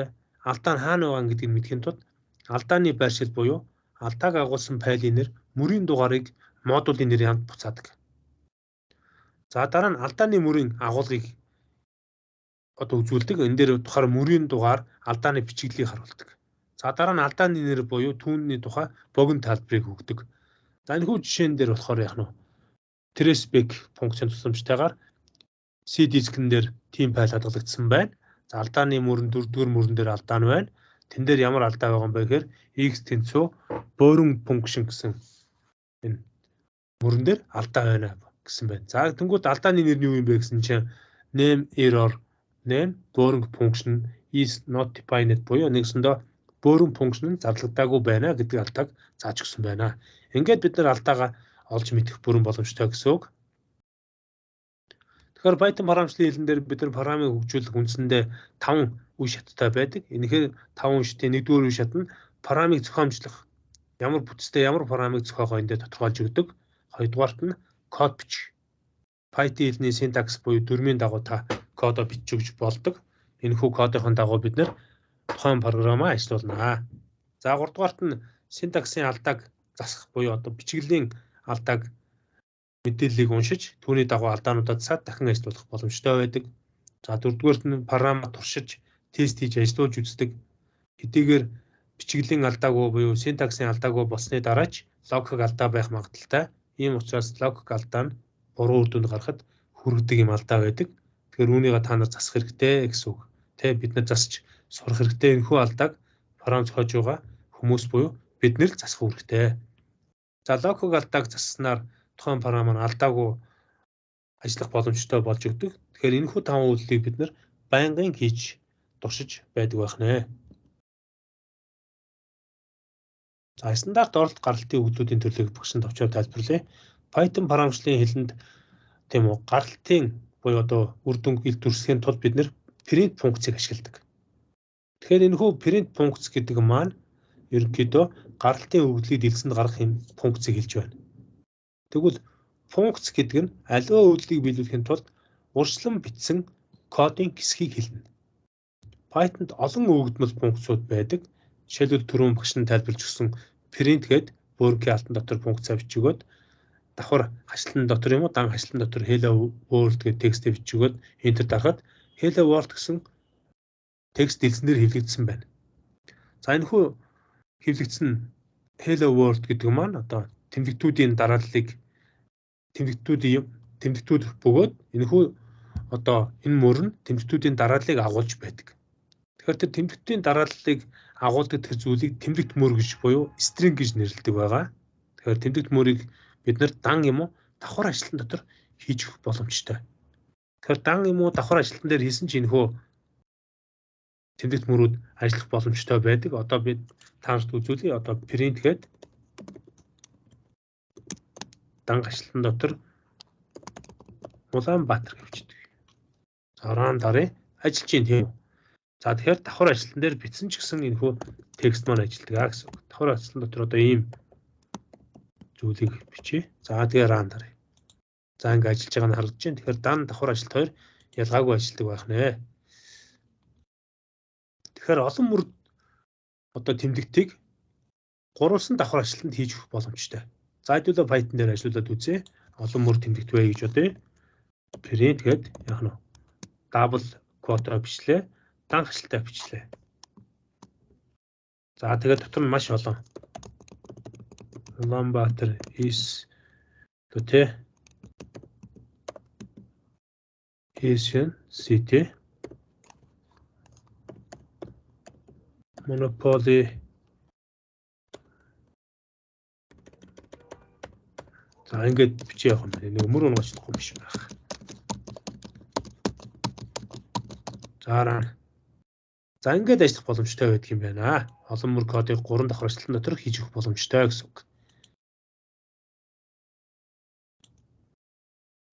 алдаа нь хаана байгаа гэдгийг мэдхийн тулд алдааны байршил буюу алдааг агуулсан файлын нэр мөрийн дугаарыг модулийн нэрийн хамт буцаадаг. За дараа нь алдааны мөрийн агуулгыг одоо үзүүлдэг. Энэ дээр тухаар мөрийн дугаар алдааны бичиглэлийг харуулдаг. За дараа нь алдааны нэр буюу түүний тухай богино тайлбарыг өгдөг. За энэ хүү жишээн дээр болохоор яг нь traceback функцийн тусламжтайгаар C дискэн дээр тийм файл хадгалагдсан байна. За алдааны мөрөн 4-р мөрөн дээр алдаа нь байна. Тэн дээр ямар алдаа байгаа юм бэ гэхээр x тэнцүү boring function гэсэн энэ мөрөн дээр алдаа байна гэсэн байна. За тэнгуут алдааны нэр нь юу юм бэ гэсэн чинь name error name boring function is not defined буюу нэгсэндээ boring function нь зарлагдаагүй байна гэдэг алдааг зааж өгсөн байна. Ингээд бид нар алдаагаа олж мэдэх бүрэн боломжтой гэсэн үг. Тэгэхээр Python програмчлалын хэлэн дээр бид нар програмыг хөгжүүлэх үндсэндээ 5 үе шаттай байдаг. Энэхээр 5 үе шатын 1-р үе шат нь програмыг зохиомжлох, ямар бүтцтэй ямар програмыг зохиогоо эндээ тодорхойлж өгдөг. 2-дугаарт нь код бичих. Python хэлний синтакс буюу дүрмийн дагуу та кодоо бичиж өгч болдог. Энэхүү кодын дагуу бид нар тухайн програмаа ажиллуулнаа. За 3-дугаарт нь синтаксын алдааг засах буюу одоо бичиглэлийн алдааг мэдээллийг уншиж түүний дагуу алдаануудаа засаад дахин ажиллуулах боломжтой байдаг. За 4-дугаарт нь програмаа туршиж тест хийж ажиллуулж үздэг. Хэдийгээр бичиглэлийн алдаагүй буюу синтаксын алдаагүй болсны дараач логик алдаа байх магадaltaй. Ийм учраас логик алдаа нь буруу үр дүнд гарахад хүргэдэг юм алдаа байдаг. Тэгэхээр үүнийг та нар засах хэрэгтэй гэсэн үг. Тэ бид нар засч сурах хэрэгтэй. Энэхүү алдааг програм зохиож байгаа хүмүүс буюу бид нэр засах хэрэгтэй. За логик алдааг засснаар тухайн програм маань алдаагүй ажиллах боломжтой болж өгдөг. Тэгэхээр энэхүү 5 үйлдэлийг бид нар байнгын хийж туршиж байдаг байх нэ. За стандарт оролт гаралтын өгдлүүдийн төрлийг багшин товчоор тайлбарлая. Python програмчлалын хэлэнд тийм үү гаралтын буюу одоо үр дүнг ил дүрсгэхийн тулд бид нэр print функцийг ашигладаг. Тэгэхээр энэхүү print функц гэдэг маань ерөнхийдөө гаралтын өгдлийг дэлгэсэнд гаргах юм функцийг хэлж байна. Тэгвэл функц гэдэг нь аливаа өгдлийг биелүүлэхийн тулд урьдчилан бичсэн кодын хэсгийг хэлнэ. Python-д олон өгөгдмөл функцууд байдаг. Жишээлбэл түрүүн багш нь тайлбарлаж өгсөн print гэдэг бүргийн алтан дотор функцаа бичигөөд давхар хашлан дотор юм уу дан хашлан дотор hello world гэдэг текстээ бичигөөд enter дарахад hello world гэсэн текст дэлгэснээр хэвлэгдсэн байна. За энэхүү хэвлэгдсэн hello world гэдэг маань одоо тэмдэгтүүдийн дарааллыг тэмдэгтүүд бөгөөд энэхүү одоо энэ мөр нь тэмдэгтүүдийн дарааллыг агуулж байдаг. Тэгэхээр тэр тэмдэгтүүдийн дарааллыг агуулдаг тэр зүйлийг тэмдэгт мөр гэж буюу string гэж нэрлэдэг байгаа. Тэгэхээр тэмдэгт мөрийг бид нэр дан юм уу давхар ажилтан дотор хийж өгөх боломжтой. Тэгэхээр дан юм уу давхар ажилтан дээр хийсэн чинь энэхүү тэмдэгт мөрүүд ажиллах боломжтой байдаг. Одоо бид таанд үзүүлье. Одоо print гэдэг дан ажилтан дотор Улаанбаатар гэвчдэг. За ран дарыг ажиллаж чинь тийм. За тэгэхээр давхар ажилтан дээр бичсэн ч гэсэн энэхүү текст маань ажилладаг гэсэн үг. Давхар ажилтан дотор одоо ийм зүйлийг бичье. За тэгээ ран дарыг. За ингэ ажиллаж байгаа нь харагдаж байна. Тэгэхээр дан давхар ажилт хоёр ялгаагүй ажилладаг байх нэ. Тэгэхээр олон мөр одоо тэмдэгтийг гурвалсан давхар ажилтанд хийж өгөх боломжтой. За хэдүүлээ Python дээр ажиллуулад үзье. Олон мөр тэмдэгт бай гэж бодъё. Print гэдэг яг нь double quote бичлээ. Дан хашлтаа бичлээ. За тэгээд дотор нь маш олон. Улаанбаатар is гэдэг Asian city. Monopoly. За ингээд бичиж явах юм. Нэг мөр унгаачлахгүй биш байх. За ингээд ажиллах боломжтой байдаг юм байна. Олон мөр кодыг 3 давхар ажилтан дотор хийж өгөх боломжтой гэсэн үг.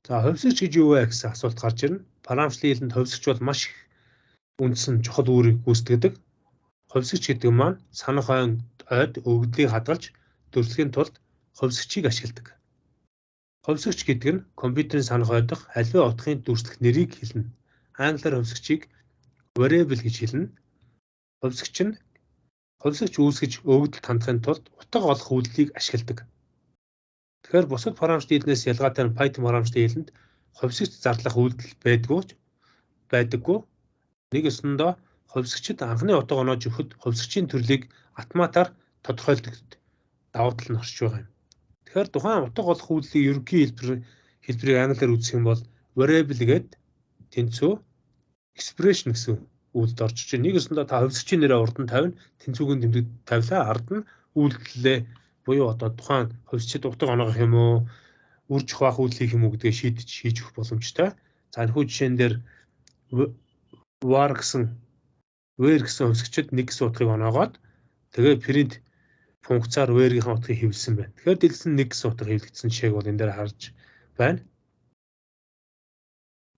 За хувьсгч гэж юу вэ гэсэн асуулт гарч ирнэ. Програмчлалын хэлэнд хувьсгч бол маш их үндсэн чухал үүрэг гүйцэтгэдэг. Хувьсгч гэдэг маань санах ойд өгөгдлийг хадгалж дүрслэхийн тулд хувьсгчийг ашигладаг. Хувьсгч гэдэг нь компьютерийн санах ойдох аливаа утгын дүрслэх нэрийг хэлнэ. Англиар хувьсгчийг variable гэж хэлнэ. Хувьсгч үүсгэж өгөгдөлд хандахын тулд утга олох үйлдэлийг ашигладаг. Тэгэхээр бусад програмчлалын хэлнээс ялгаатай нь Python програмчлалын хэлэнд хувьсгч зарлах үйлдэл байдаггүй. Нэг ёсондоо хувьсгчид анхны утга оноож өгөхөд хувьсгчийн төрлийг автоматар тодорхойлдог давуу тал нь орж байгаа юм. Тэгэхээр тухайн утга олох үйлдлийн ерөнхий хэлбэрийг англиар үзэх юм бол variable гэдэг тэнцүү expression гэсэн үйлдэлд орж иж. Нэг ёсондоо та хувьсгчийн нэрээ урд нь тавина, тэнцвүүгийн тэмдэг тавилаа, ард нь үйлдэлээ буюу одоо тухайн хувьсчид утга оноогох юм уу, үрж хуваах үйлдэл хийх юм уу гэдгээ шийдэж хийж өгөх боломжтой. За энэхүү жишээн дээр where гэсэн хувьсгчид нэг гэсэн утгыг оноогоод тэгээ print функцаар where-ийн утгыг хэвлсэн байна. Тэгэхээр дэлгэсэн 1 гэсэн утга хэвлэгдсэн жишээг бол энэ дээр харж байна.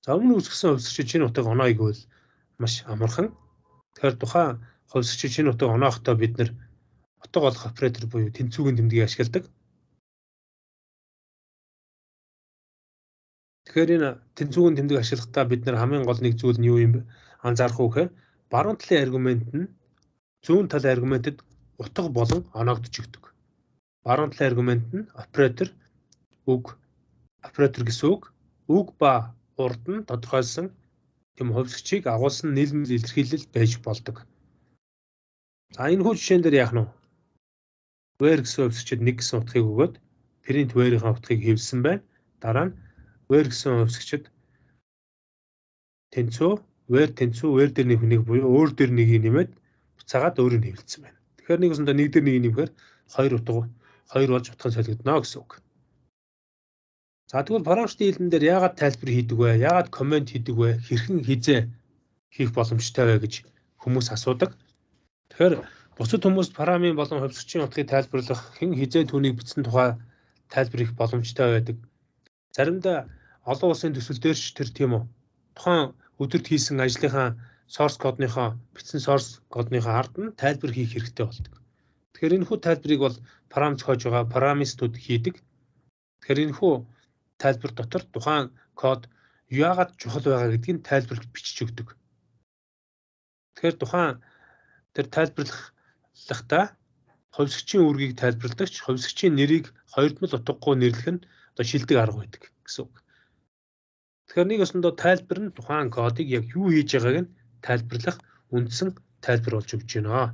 За өмнө үүсгэсэн хувьсгчид шинэ утга оноо гэвэл маш амархан. Тэгэхээр тухайн хувьсгчид шинэ утга оноохдоо бид нэр утга олох оператор буюу тэнцвүүгийн тэмдгийг ашигладаг. Тэгэхээр энэ тэнцвүүгийн тэмдэг ашиглахдаа бид нэр хамгийн гол нэг зүйл нь юу юм бэ? Анзаарах уу гэхээр баруун талын аргумент нь зүүн талын аргументэд утга болон оноогдож өгдөг. Баруун талын аргумент нь оператор гэсэн үг. Үг ба урд нь тодорхойлсон тийм хувьсгчийг агуулсан нийлмэл илэрхийлэл байж болдог. За энэ хүү жишээн дээр яах нь вэ? Where гэсэн хувьсгчид 1 гэсэн утгыг өгөөд print where-ийн утгыг хэвлсэн байна. Дараа нь where гэсэн хувьсгчид тэнцүү where дээр нэг буюу өөр дээр нэгийг нэмээд буцаагаад өөрийг хэвлсэн байна. Тэгэхээр нэг усандаа нэг дээр нэгийг нэмэхээр хоёр болж утга нь солигдно гэсэн үг. За тэгвэл програмчдын хэлэн дээр яагаад тайлбар хийдэг вэ? Яагаад комент хийдэг вэ? Хэрхэн хизээ хийх боломжтой вэ гэж хүмүүс асуудаг. Тэгэхээр бусад хүмүүст програмын болон хувьсгчийн утгыг тайлбарлах хэн хизээ түүнийг бичсэн тухай тайлбар хийх боломжтой байдаг. Заримдаа олон улсын төсөл дээр ч тэр тийм үү. Тухайн өдөрт хийсэн ажлынхаа source кодныхоо бичсэн source кодныхоо ард нь тайлбар хийх хэрэгтэй болдог. Тэгэхээр энэ хүү тайлбарыг бол програм зохиож байгаа программистууд хийдэг. Тэгэхээр энэ хүү тайлбар дотор тухайн код яагаад чухал байгаа гэдгийг тайлбарлаж бичиж өгдөг. Тэгэхээр тухайн тэр тайлбарлахдаа хувьсгчийн үүргийг тайлбарладагч хувьсгчийн нэрийг хоёрдмол утгагүй нэрлэх нь одоо шилдэг арга байдаг гэсэн үг. Тэгэхээр нэг өсөндөө тайлбар нь тухайн кодыг яг юу хийж байгааг нь тайлбарлах үндсэн тайлбар болж өгч байна.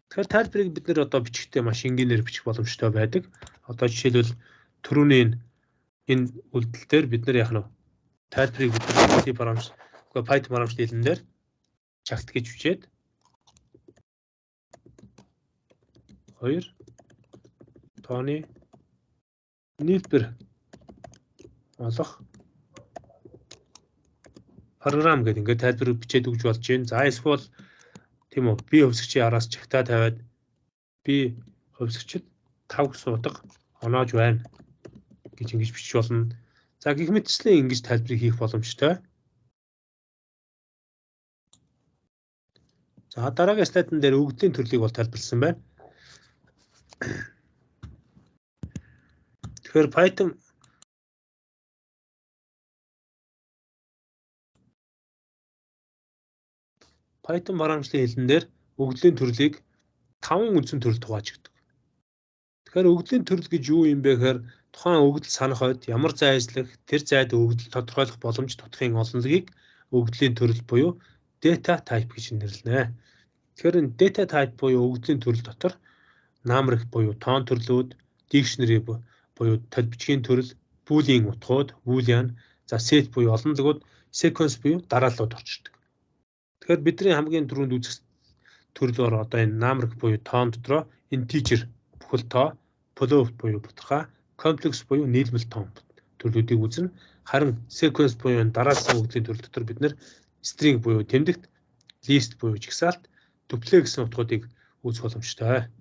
Тэгэхээр тайлбарыг бид нэр одоо бичихтэй маш энгийнээр бичих боломжтой байдаг. Одоо жишээлбэл түрүүний энэ үйлдэл дээр бид нар яах нь тайлбарыг бид Python програмч хэлэн дээр чагт гэж бичээд 2 тооны нийлбэр олох програм гэдэг ингээд тайлбар бичээд өгч болж байна. За эсвэл тийм үү би хувьсгчийн араас чагтаа тавиад би хувьсгчид 5 гэсэн утга оноож байна гэж ингэж бичиж болно. За гэх мэтчлэн ингэж тайлбарыг хийх боломжтой. За дараагийн слайдн дээр өгөгдлийн төрлийг бол тайлбарласан байна. Тэгэхээр Python програмчлалын хэлэн дээр өгөгдлийн төрлийг 5 үндсэн төрөлд хувааж өгдөг. Тэгэхээр өгөгдлийн төрөл гэж юу юм бэ гэхээр тухайн өгөгдөл санах үед ямар зай ажиллах, тэр зайд өгөгдөл тодорхойлох боломж тодорхойн олонлогийг өгөгдлийн төрөл буюу data type гэж нэрлэнэ. Тэгэхээр энэ data type буюу өгөгдлийн төрөл дотор numeric буюу тоон төрлүүд, dictionary буюу толбичгийн төрөл, boolean утгууд, boolean, за set буюу олонлогууд, sequence буюу дарааллууд орчдөг. Тэгэхээр бидний хамгийн түрүүнд үзэх төрлөөр одоо энэ numeric буюу тоон дотроо integer бүхэл тоо, float буюу бутгай, complex буюу нийлмэл тоон төрлүүдийг үзнэ. Харин sequence буюу дараалсан өгөгдлийн төрөл дотор бид нэр string буюу тэмдэгт, list буюу жагсаалт, duplet гэсэн утгуудыг үүсгэх боломжтой.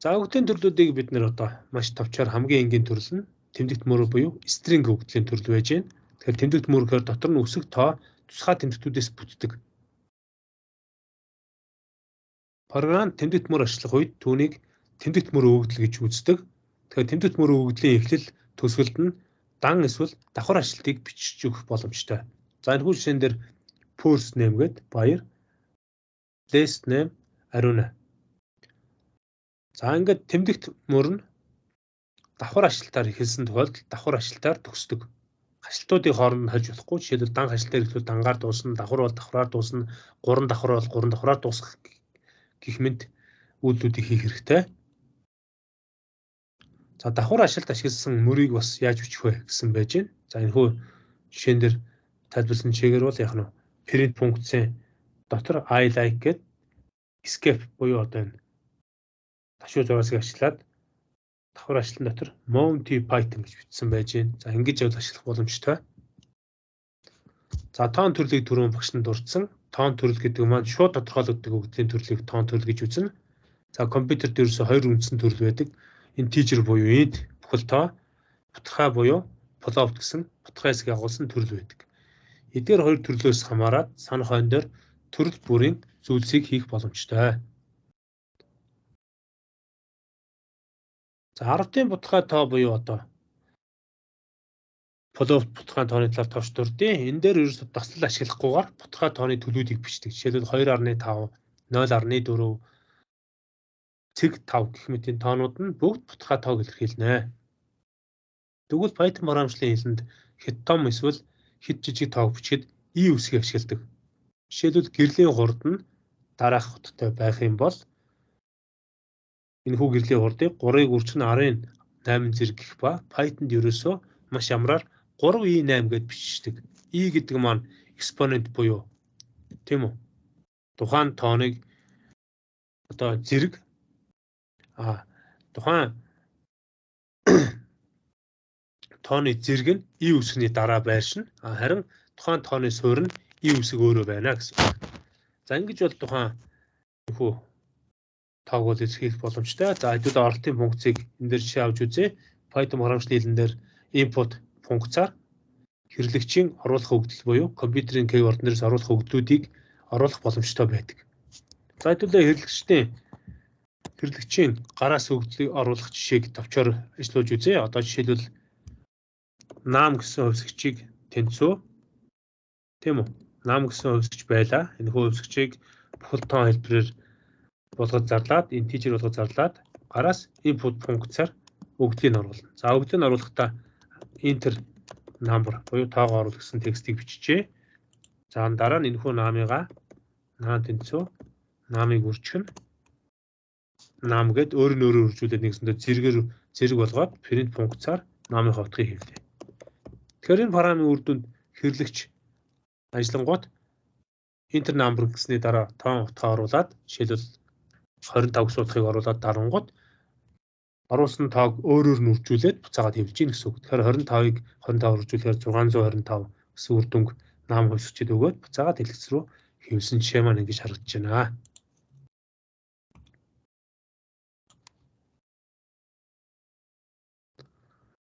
За өгөгдлийн төрлүүдийг бид нэр одоо маш товчоор хамгийн энгийн төрөл нь тэмдэгт мөр буюу string өгөгдлийн төрөл байж байна. Тэгэхээр тэмдэгт мөрөөр дотор нь үсэг тоо тусгай тэмдэгтүүдээс бүтдэг. Програм тэмдэгт мөр ашиглах үед түүнийг тэмдэгт мөр өгөгдөл гэж үздэг. Тэгэхээр тэмдэгт мөр өгөгдлийн эхлэл төсгөлд нь дан эсвэл давхар ажилтныг бичиж өгөх боломжтой. За энэ хүү жишээн дээр first name гээд баяр, last name Ариуна. За ингээд тэмдэгт мөр нь давхар ажилтаар эхэлсэн тохиолдолд давхар ажилтаар төгсдөг. Хашлтуудын хооронд нь хольж болохгүй. Жишээлбэл дан хашлтаар эхлүүл дангаар дуусна, давхар бол давхраар дуусна, гурван давхар бол гурван давхраар дуусгах гэх мэт үйлдэлүүдийг хийх хэрэгтэй. За давхар ажилт ашигласан мөрийг бас яаж бичих вэ гэсэн байж байна. За энэ хүү жишээн дээр тайлбарласан чигээр бол яг нь print функцийн дотор I like гэдэг escape буюу одоо энэ ташуу зураасыг ашиглаад давхар ажилтны дотор Monty Python гэж бичсэн байж байна. За ингэж явал ашиглах боломжтой. За тоон төрлийг түрүүн багш нь дурдсан. Тоон төрөл гэдэг маань шууд тодорхойлогддог өгөгдлийн төрлийг тоон төрөл гэж үзнэ. За компьютерт ерөөсө хоёр үндсэн төрөл байдаг. Integer буюу int бүхэл тоо, бутгай буюу float гэсэн бутгай хэсгийг агуулсан төрөл байдаг. Эдгээр хоёр төрлөөс хамаарат санах хойно дээр төрөл бүрийн зүйлсийг хийх боломжтой. За 10-ын бутгай тоо буюу одоо float бутгай тооны талаар тооч дурдъя. Энэ дээр ерөөсөд таслал ашиглахгүйгээр бутгай тооны төлүүдийг бичдэг. Жишээлбэл 2.5, 0.4, цэг 5 гэх мэт энэ тоонууд нь бүгд бутгай тоог илэрхийлнэ. Тэгвэл Python програмчлалын хэлэнд хэд том эсвэл хэд жижиг тоог бичихэд и үсгийг ашигладаг. Жишээлбэл гэрлийн хурд нь дараах утгатай байх юм бол энэхүү гэрлийн хурдыг 3-ыг үржих нь 10.8 зэрэг гэх ба Python-д ерөөсөө маш амраар 3i8 гэж бичдэг. И гэдэг маань экспонент буюу тийм үү? Тухайн тооныг одоо зэрэг тухайн тооны зэрэг нь и үсгний дараа байршина. Харин тухайн тооны суурь нь и үсэг өөрөө байна гэсэн. За ингэж бол тухайн нөхөө тоог бол илэрхийлэх боломжтой. За хэдүүл оролтын функцийг энэ дээр жишээ авч үзье. Python програмчлалын хэлэн дээр input функцаар хэрэглэгчийн оруулах өгөгдөл буюу компьютерийн keyboard нэрээс оруулах өгөгдлүүдийг оруулах боломжтой байдаг. За хэдүүл хэрэглэгчийн гараас өгөгдлийг оруулах жишээг товчоор ажиллуулж үзье. Одоо жишээлбэл нам гэсэн хувьсгчийг тэнцүү. Тийм үү? Нам гэсэн хувьсгч байлаа. Энэ хувьсгчийг бүхэл тоон хэлбэрээр болгож зарлаад, integer болгож зарлаад гараас input функцаар өгөгдлийг оруулна. За өгөгдлийг оруулахдаа enter number буюу тоогоо оруулах гэсэн текстийг биччихье. За дараа нь энэхүү намыгаа нам тэнцүү намыг үржих нь нам гэд өөр нь өөрөөр үржүүлээд нэгсэндээ зэрэг болгоод print функцаар намын ховтгыг хэвлэе. Тэгэхээр энэ програмын үр дүнд хэрэглэгч ажиллангууд enter number гэсний дараа тоон утгаа оруулаад жишээлбэл 25 гэсэн утгыг оруулаад дарангууд оруулсан тоог өөрөөр нь үржүүлээд буцаагаад хэвлэж гин гэсэн үг. Тэгэхээр 25-ыг 25 үржүүлэхээр 625 гэсэн үр дүнг нам хувьсгчид өгөөд буцаагаад хэлэгц рүү хэвлсэн жишээ маань ингэж харагдаж байна.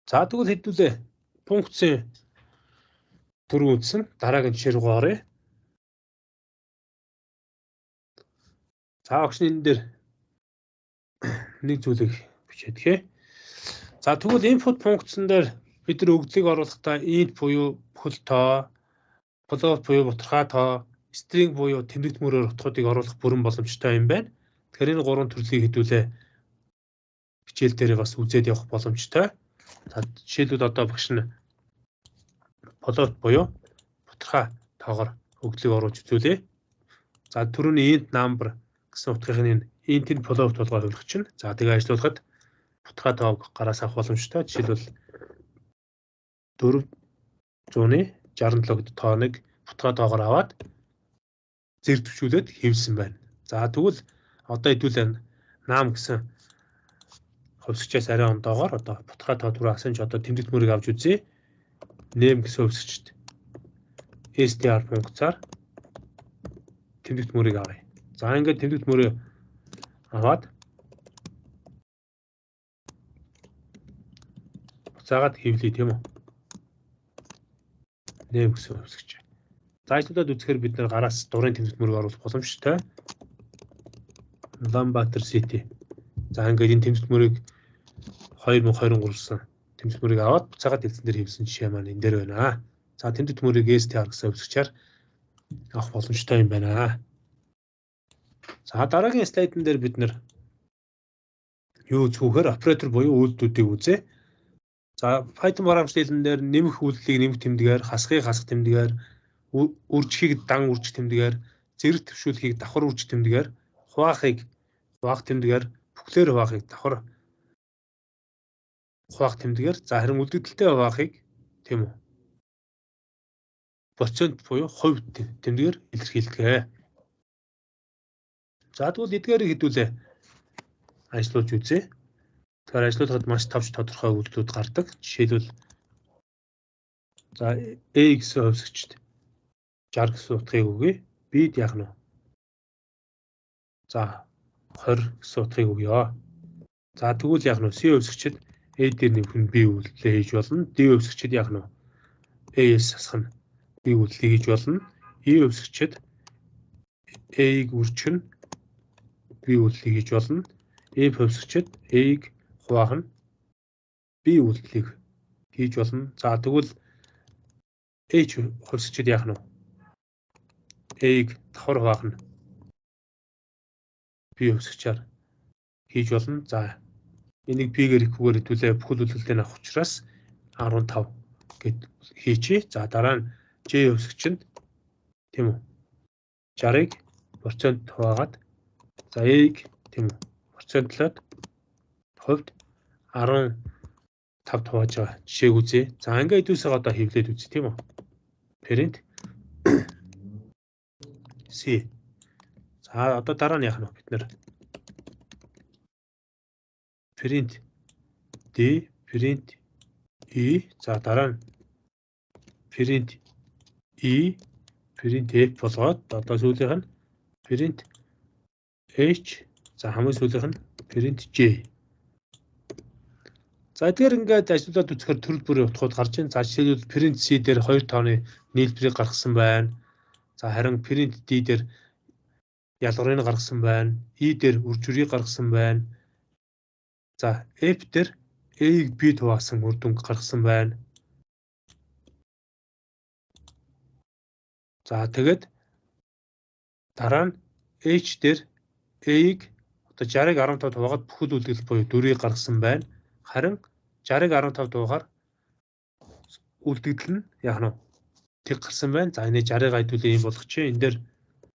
За тэгвэл хэдүүлээ функцийн төрөв үндсэн дараагийн жишээ рүү оръё. За огч энэ дээр нэг зүйлийг бичээдгээ. За тэгвэл input функцэн дээр бид нар өгөгдлийг оруулахдаа int буюу бүхэл тоо, float буюу бутгай тоо, string буюу тэмдэгт мөрөөр утгуудыг оруулах бүрэн боломжтой юм байна. Тэгэхээр энэ гурван төрлийг хэдүүлээ хичээл дээр бас үзээд явах боломжтой. За жишээлбэл одоо багш нь float буюу бутгай тоогоор өгөгдлийг оруулж үзүүлье. За түрүүний int number гэсэн утгын int-ийн float болгоод хөвлөх чинь. За тэгээ ажиллуулахад бутгай тоог гараас авах боломжтой. Жишээлбэл 467 тооныг бутгай тоогоор аваад зэрэг төвшүүлээд хэвлсэн байна. За тэгвэл одоо хэдүүлээ нам гэсэн хувьсгчээс арай ондоогоор одоо бутгай тоо түрүү асан ч одоо тэмдэгт мөрийг авч үзье. Name гэсэн хувьсгчд str функцаар тэмдэгт мөрийг авъя. За ингээд тэмдэгт мөрөө аваад буцаагаад хэвлэе тийм үү? Name гэсэн хувьсгч. За ажлуудад үзэхээр бид нэр гараас дурын тэмдэгт мөрийг оруулах боломжтой. Lambator City. За ингээд энэ тэмдэгт мөрийг 2023-сан тэмдэгт мөрийг аваад буцаагаад хэлсэн дээр хэвлсэн жишээ маань энэ дээр байна. За тэмдэгт мөрийг str гэсэн хувьсгчаар авах боломжтой юм байна. За дараагийн слайдн дээр бид нэр юу зөвхөр оператор буюу үйлдэлүүдийг үзье. За Python програмчлалын дээр нэмэх үйлдэлийг нэмэх тэмдгээр, хасахыг хасах тэмдгээр, үржихийг дан үржих тэмдгээр, зэрэг төвшүүлэхийг давхар үржих тэмдгээр, хуваахыг хуваах тэмдгээр, бүхлээр хуваахыг давхар хуваах тэмдгээр, за харин үлдэгдэлтэй хуваахыг тийм үү? Процент буюу хувь тэмдгээр илэрхийлдэг. За тэгвэл эдгээрийг хэдүүлээ ажиллуулж үзье. Тэгэхээр ажиллуулахад маш тавч тодорхой үйлдэлүүд гардаг. Жишээлбэл за A гэсэн хувьсгчд 60 гэсэн утгыг өгье. B-д яах нь вэ? За 20 гэсэн утгыг өгье. За тэгвэл яах нь C хувьсгчид A дээр нэмэх нь B үйлдэлээ хийж болно. D хувьсгчид яах нь A-с асах нь B үйлдэлийг хийж болно. E хувьсгчид A-г үржих нь B үйлдэлийг хийж болно. F хувьсгчид A-г хуваах нь B үйлдэлийг хийж болно. За тэгвэл H хувьсгчид яах нь A-г давхар хуваах нь B хувьсгчаар хийж болно. За энийг B-гээр ихгүйгээр хэдүүлээ бүхэл үйлдэлтэй авах учраас 15 гэд хийчихье. За дараа нь J хувьсгчинд тийм үү 60-ыг процент хуваагаад за A-г тийм үү процентлоод хувьд 15 хувааж байгаа жишээг үзье. За ингээд хэдүүлсэг одоо хэвлээд үзье тийм үү. Parent C. За одоо дараа нь яах нь бид нэр print D, print E, за дараа нь print E, print F болгоод одоо сүүлийнх нь print H, за хамгийн сүүлийнх нь print J. За тэгэхээр ингээд ажиглаад үзэхээр төрөл бүрийн утгууд гарч ийн. За жишээлбэл print C дээр 2 тооны нийлбэрийг гаргасан байна. За харин print D дээр ялгарыг гаргасан байна. E дээр үржирийг гаргасан байна. За F дээр A-г B хуваасан үр дүнг гаргасан байна. За тэгээд дараа нь H дээр A-г одоо 60-ыг 15 хуваагаад бүхэл үйлдэл буюу 4-ийг гаргасан байна. Харин 60-ыг 15 хуваагаар үйлдэл нь яах нь тэг гарсан байна. За энэ 60-ыг хайдуулъя юм болгочих. Энэ дээр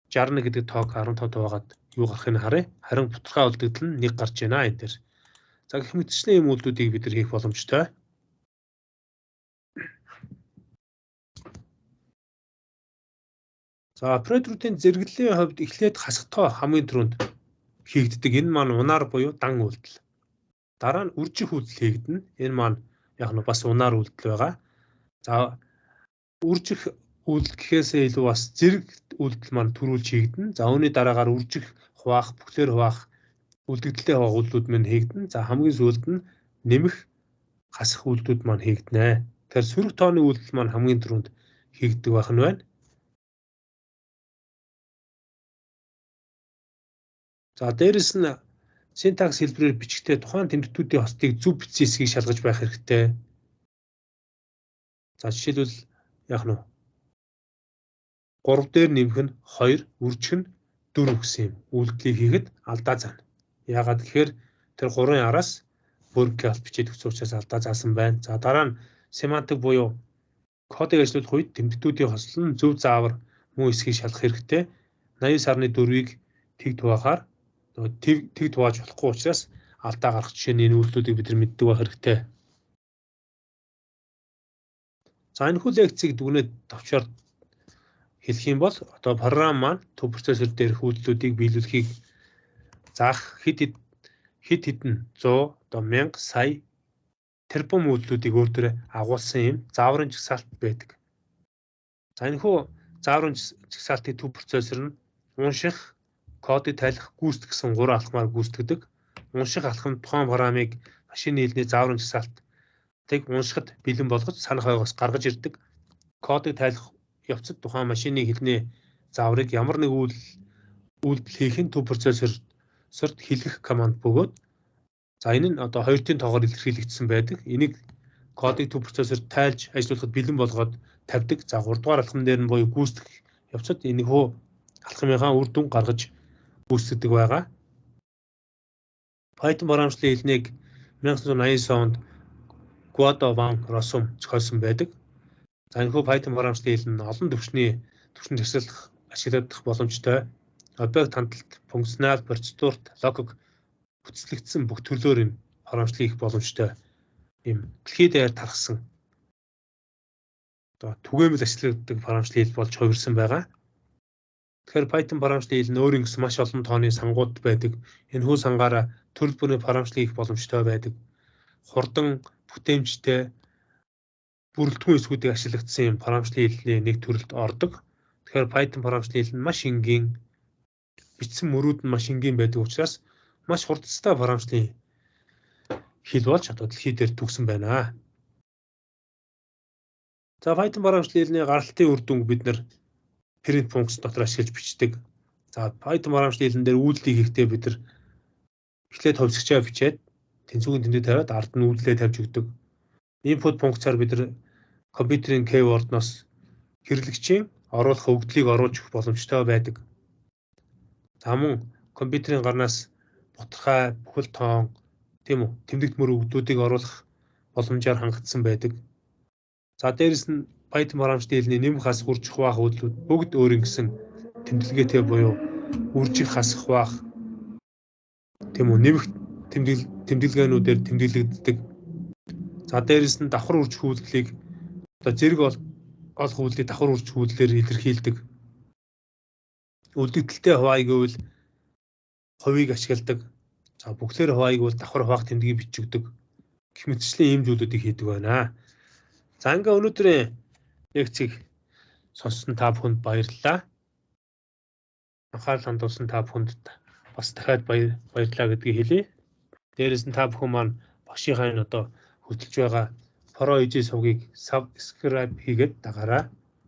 61 гэдэг тоог 15 хуваагаад юу гарахыг харъя. Харин бутархай үйлдэл нь 1 гарч байна энэ дээр. За гэх мэтчлэн ийм үйлдэлүүдийг бид нар хийх боломжтой. За операторуудын зэрэглэлийн хувьд эхлээд хасахтаа хамгийн түрүүнд хийгддэг. Энэ маань унаар буюу дан үйлдэл. Дараа нь үржих үйлдэл хийгдэнэ. Энэ маань яг нь бас унаар үйлдэл байгаа. За үржих үйлдэл гэхээсээ илүү бас зэрэг үйлдэл маань төрүүлж хийгдэнэ. За үүний дараагаар үржих, хуваах, бүхлээр хуваах үлдэгдэлтэй хуваах үйлдэлүүд маань хийгдэнэ. За хамгийн сүүлд нь нэмэх, хасах үйлдэлүүд маань хийгдэнэ. Тэгэхээр сөрөг тооны үйлдэл маань хамгийн түрүүнд хийгддэг байх нь байна. За дээрэс нь синтакс хэлбэрээр бичгтээ тухайн тэмдэгтүүдийн хостыг зөв бичсэн хэсгийг шалгаж байх хэрэгтэй. За жишээлбэл яах нь 3 дээр нэмэх нь 2, үржих нь 4 гэсэн юм үйлдэлийг хийхэд алдаа заана. Яагаад гэхээр тэр 3-ын араас бүрг алт бичээд өгсөн учраас алдаа заасан байна. За дараа нь семантик буюу кодыг ажиллуулах үед тэмдэгтүүдийн хослол нь зөв заавар муу эсхийг шалгах хэрэгтэй. 89.4-ийг тэгд хуваахаар тэгд хувааж болохгүй учраас алдаа гарах жишээ нь энэ үйлдэлүүдийг бид нар мэддэг байх хэрэгтэй. За энэ хүү лекцийг дүгнээд товчоор хэлэх юм бол одоо програм маань төв процессор дээрх үйлдэлүүдийг биелүүлэхийг заах хэд хэдэн 100 одоо 1000 сая тэрбум үйлдэлүүдийг өөр дөрөө агуулсан юм зааврын жагсаалт байдаг. За энэ хүү зааврын жагсаалтыг төв процессор нь унших, кодыг тайлах, гүйцэтгэх гэсэн 3 алхмаар гүйцэтгэдэг. Унших алхам нь тухайн програмыг машины хэлний зааврын жагсаалтыг уншихад бэлэн болгож санах байгаас гаргаж ирдэг. Кодыг тайлах явцад тухайн машины хэлний зааврыг ямар нэг үйлдэл хийх нь төв процессорт хэлэх команд бөгөөд за энэ нь одоо 2-ын тоогоор илэрхийлэгдсэн байдаг. Энийг кодыг төв процессор тайлж ажиллуулахад бэлэн болгоод тавьдаг. За 3 дугаар алхам дээр нь буюу гүйцэтгэх явцад энэ хөө алхмынхаа үр дүн гаргаж гүйцэтгэдэг байгаа. Python програмчлалын хэлнийг 1989 онд Guado van Rossum зохиосон байдаг. За энэ хүү Python програмчлалын хэл нь олон түвшинд ашиглагдах боломжтой. Объект хандлт, функционал, процедурт, логик бүтцлэгдсэн бүх төрлөөр энэ програмчлалыг хийх боломжтой. Ийм дэлхий даяар тархсан одоо түгээмэл ашиглагддаг програмчлалын хэл болж хувирсан байгаа. Тэгэхээр Python програмчлалын хэл нь өөрийн гэсэн маш олон тооны сангууд байдаг. Энэ хүү сангаараа төрөл бүрийн програмчлалыг хийх боломжтой байдаг. Хурдан, бүтээмжтэй, бүрэлдэхүүн хэсгүүдийг ашиглагдсан юм програмчлалын хэлний нэг төрөлд ордог. Тэгэхээр Python програмчлалын хэл нь маш энгийн бичсэн мөрүүд нь маш энгийн байдаг учраас маш хурдцтай програмчлалын хэл болж одоо дэлхий дээр төгсөн байна. За Python програмчлалын гаралтын үр дүнг бид нэр print функц дотор ашиглаж бичдэг. За Python програмчлалын дээр үйлдэл хийхдээ бид нар эхлээд товсгочоо бичээд тэнцвүүгийн тэмдэг тавиад ард нь үйлдэлээ тавьж өгдөг. Input функцаар бид нар компьютерийн keyboard-ноос хэрэглэгчийн оруулах өгдлийг оруулж өгөх боломжтой байдаг. За мөн компьютерийн гарнаас ботхай, бүхэл тоон, тийм үү, тэмдэгт мөр өгдлүүдийг оруулах боломжоор хангагдсан байдаг. За дээрэс нь Python програмчлалын нэмэх хасах үржих хуваах үйлдэлүүд бүгд өөр ингэсэн тэмдэглэгээтэй буюу үржих хасах хуваах, тийм үү, нэмэх тэмдэглэгээнүүдээр тэмдэглэгддэг. За дээрэс нь давхар үржих үйлдэлийг одоо зэрэг олох үйлдэлийг давхар үржих үйлдэлээр илэрхийлдэг. Үлдэгдэлтэй хуваыг гэвэл хувийг ашигладаг. За бүхлээр хуваыг бол давхар хуваах тэмдгийг бичигдэг. Гэх мэтчлийн ийм зүйлүүдийг хийдэг байна. За ингээ өнөөдрийн лекцийг сонссон та бүхэнд баярлалаа. Анхаарал хандуулсан та бүхэнд бас дахиад баярлалаа гэдгийг хэлье. Дээрээс нь та бүхэн маань багшийнхаа энэ одоо хөтлж байгаа Pro EJ сувгийг subscribe хийгээд дагаарай.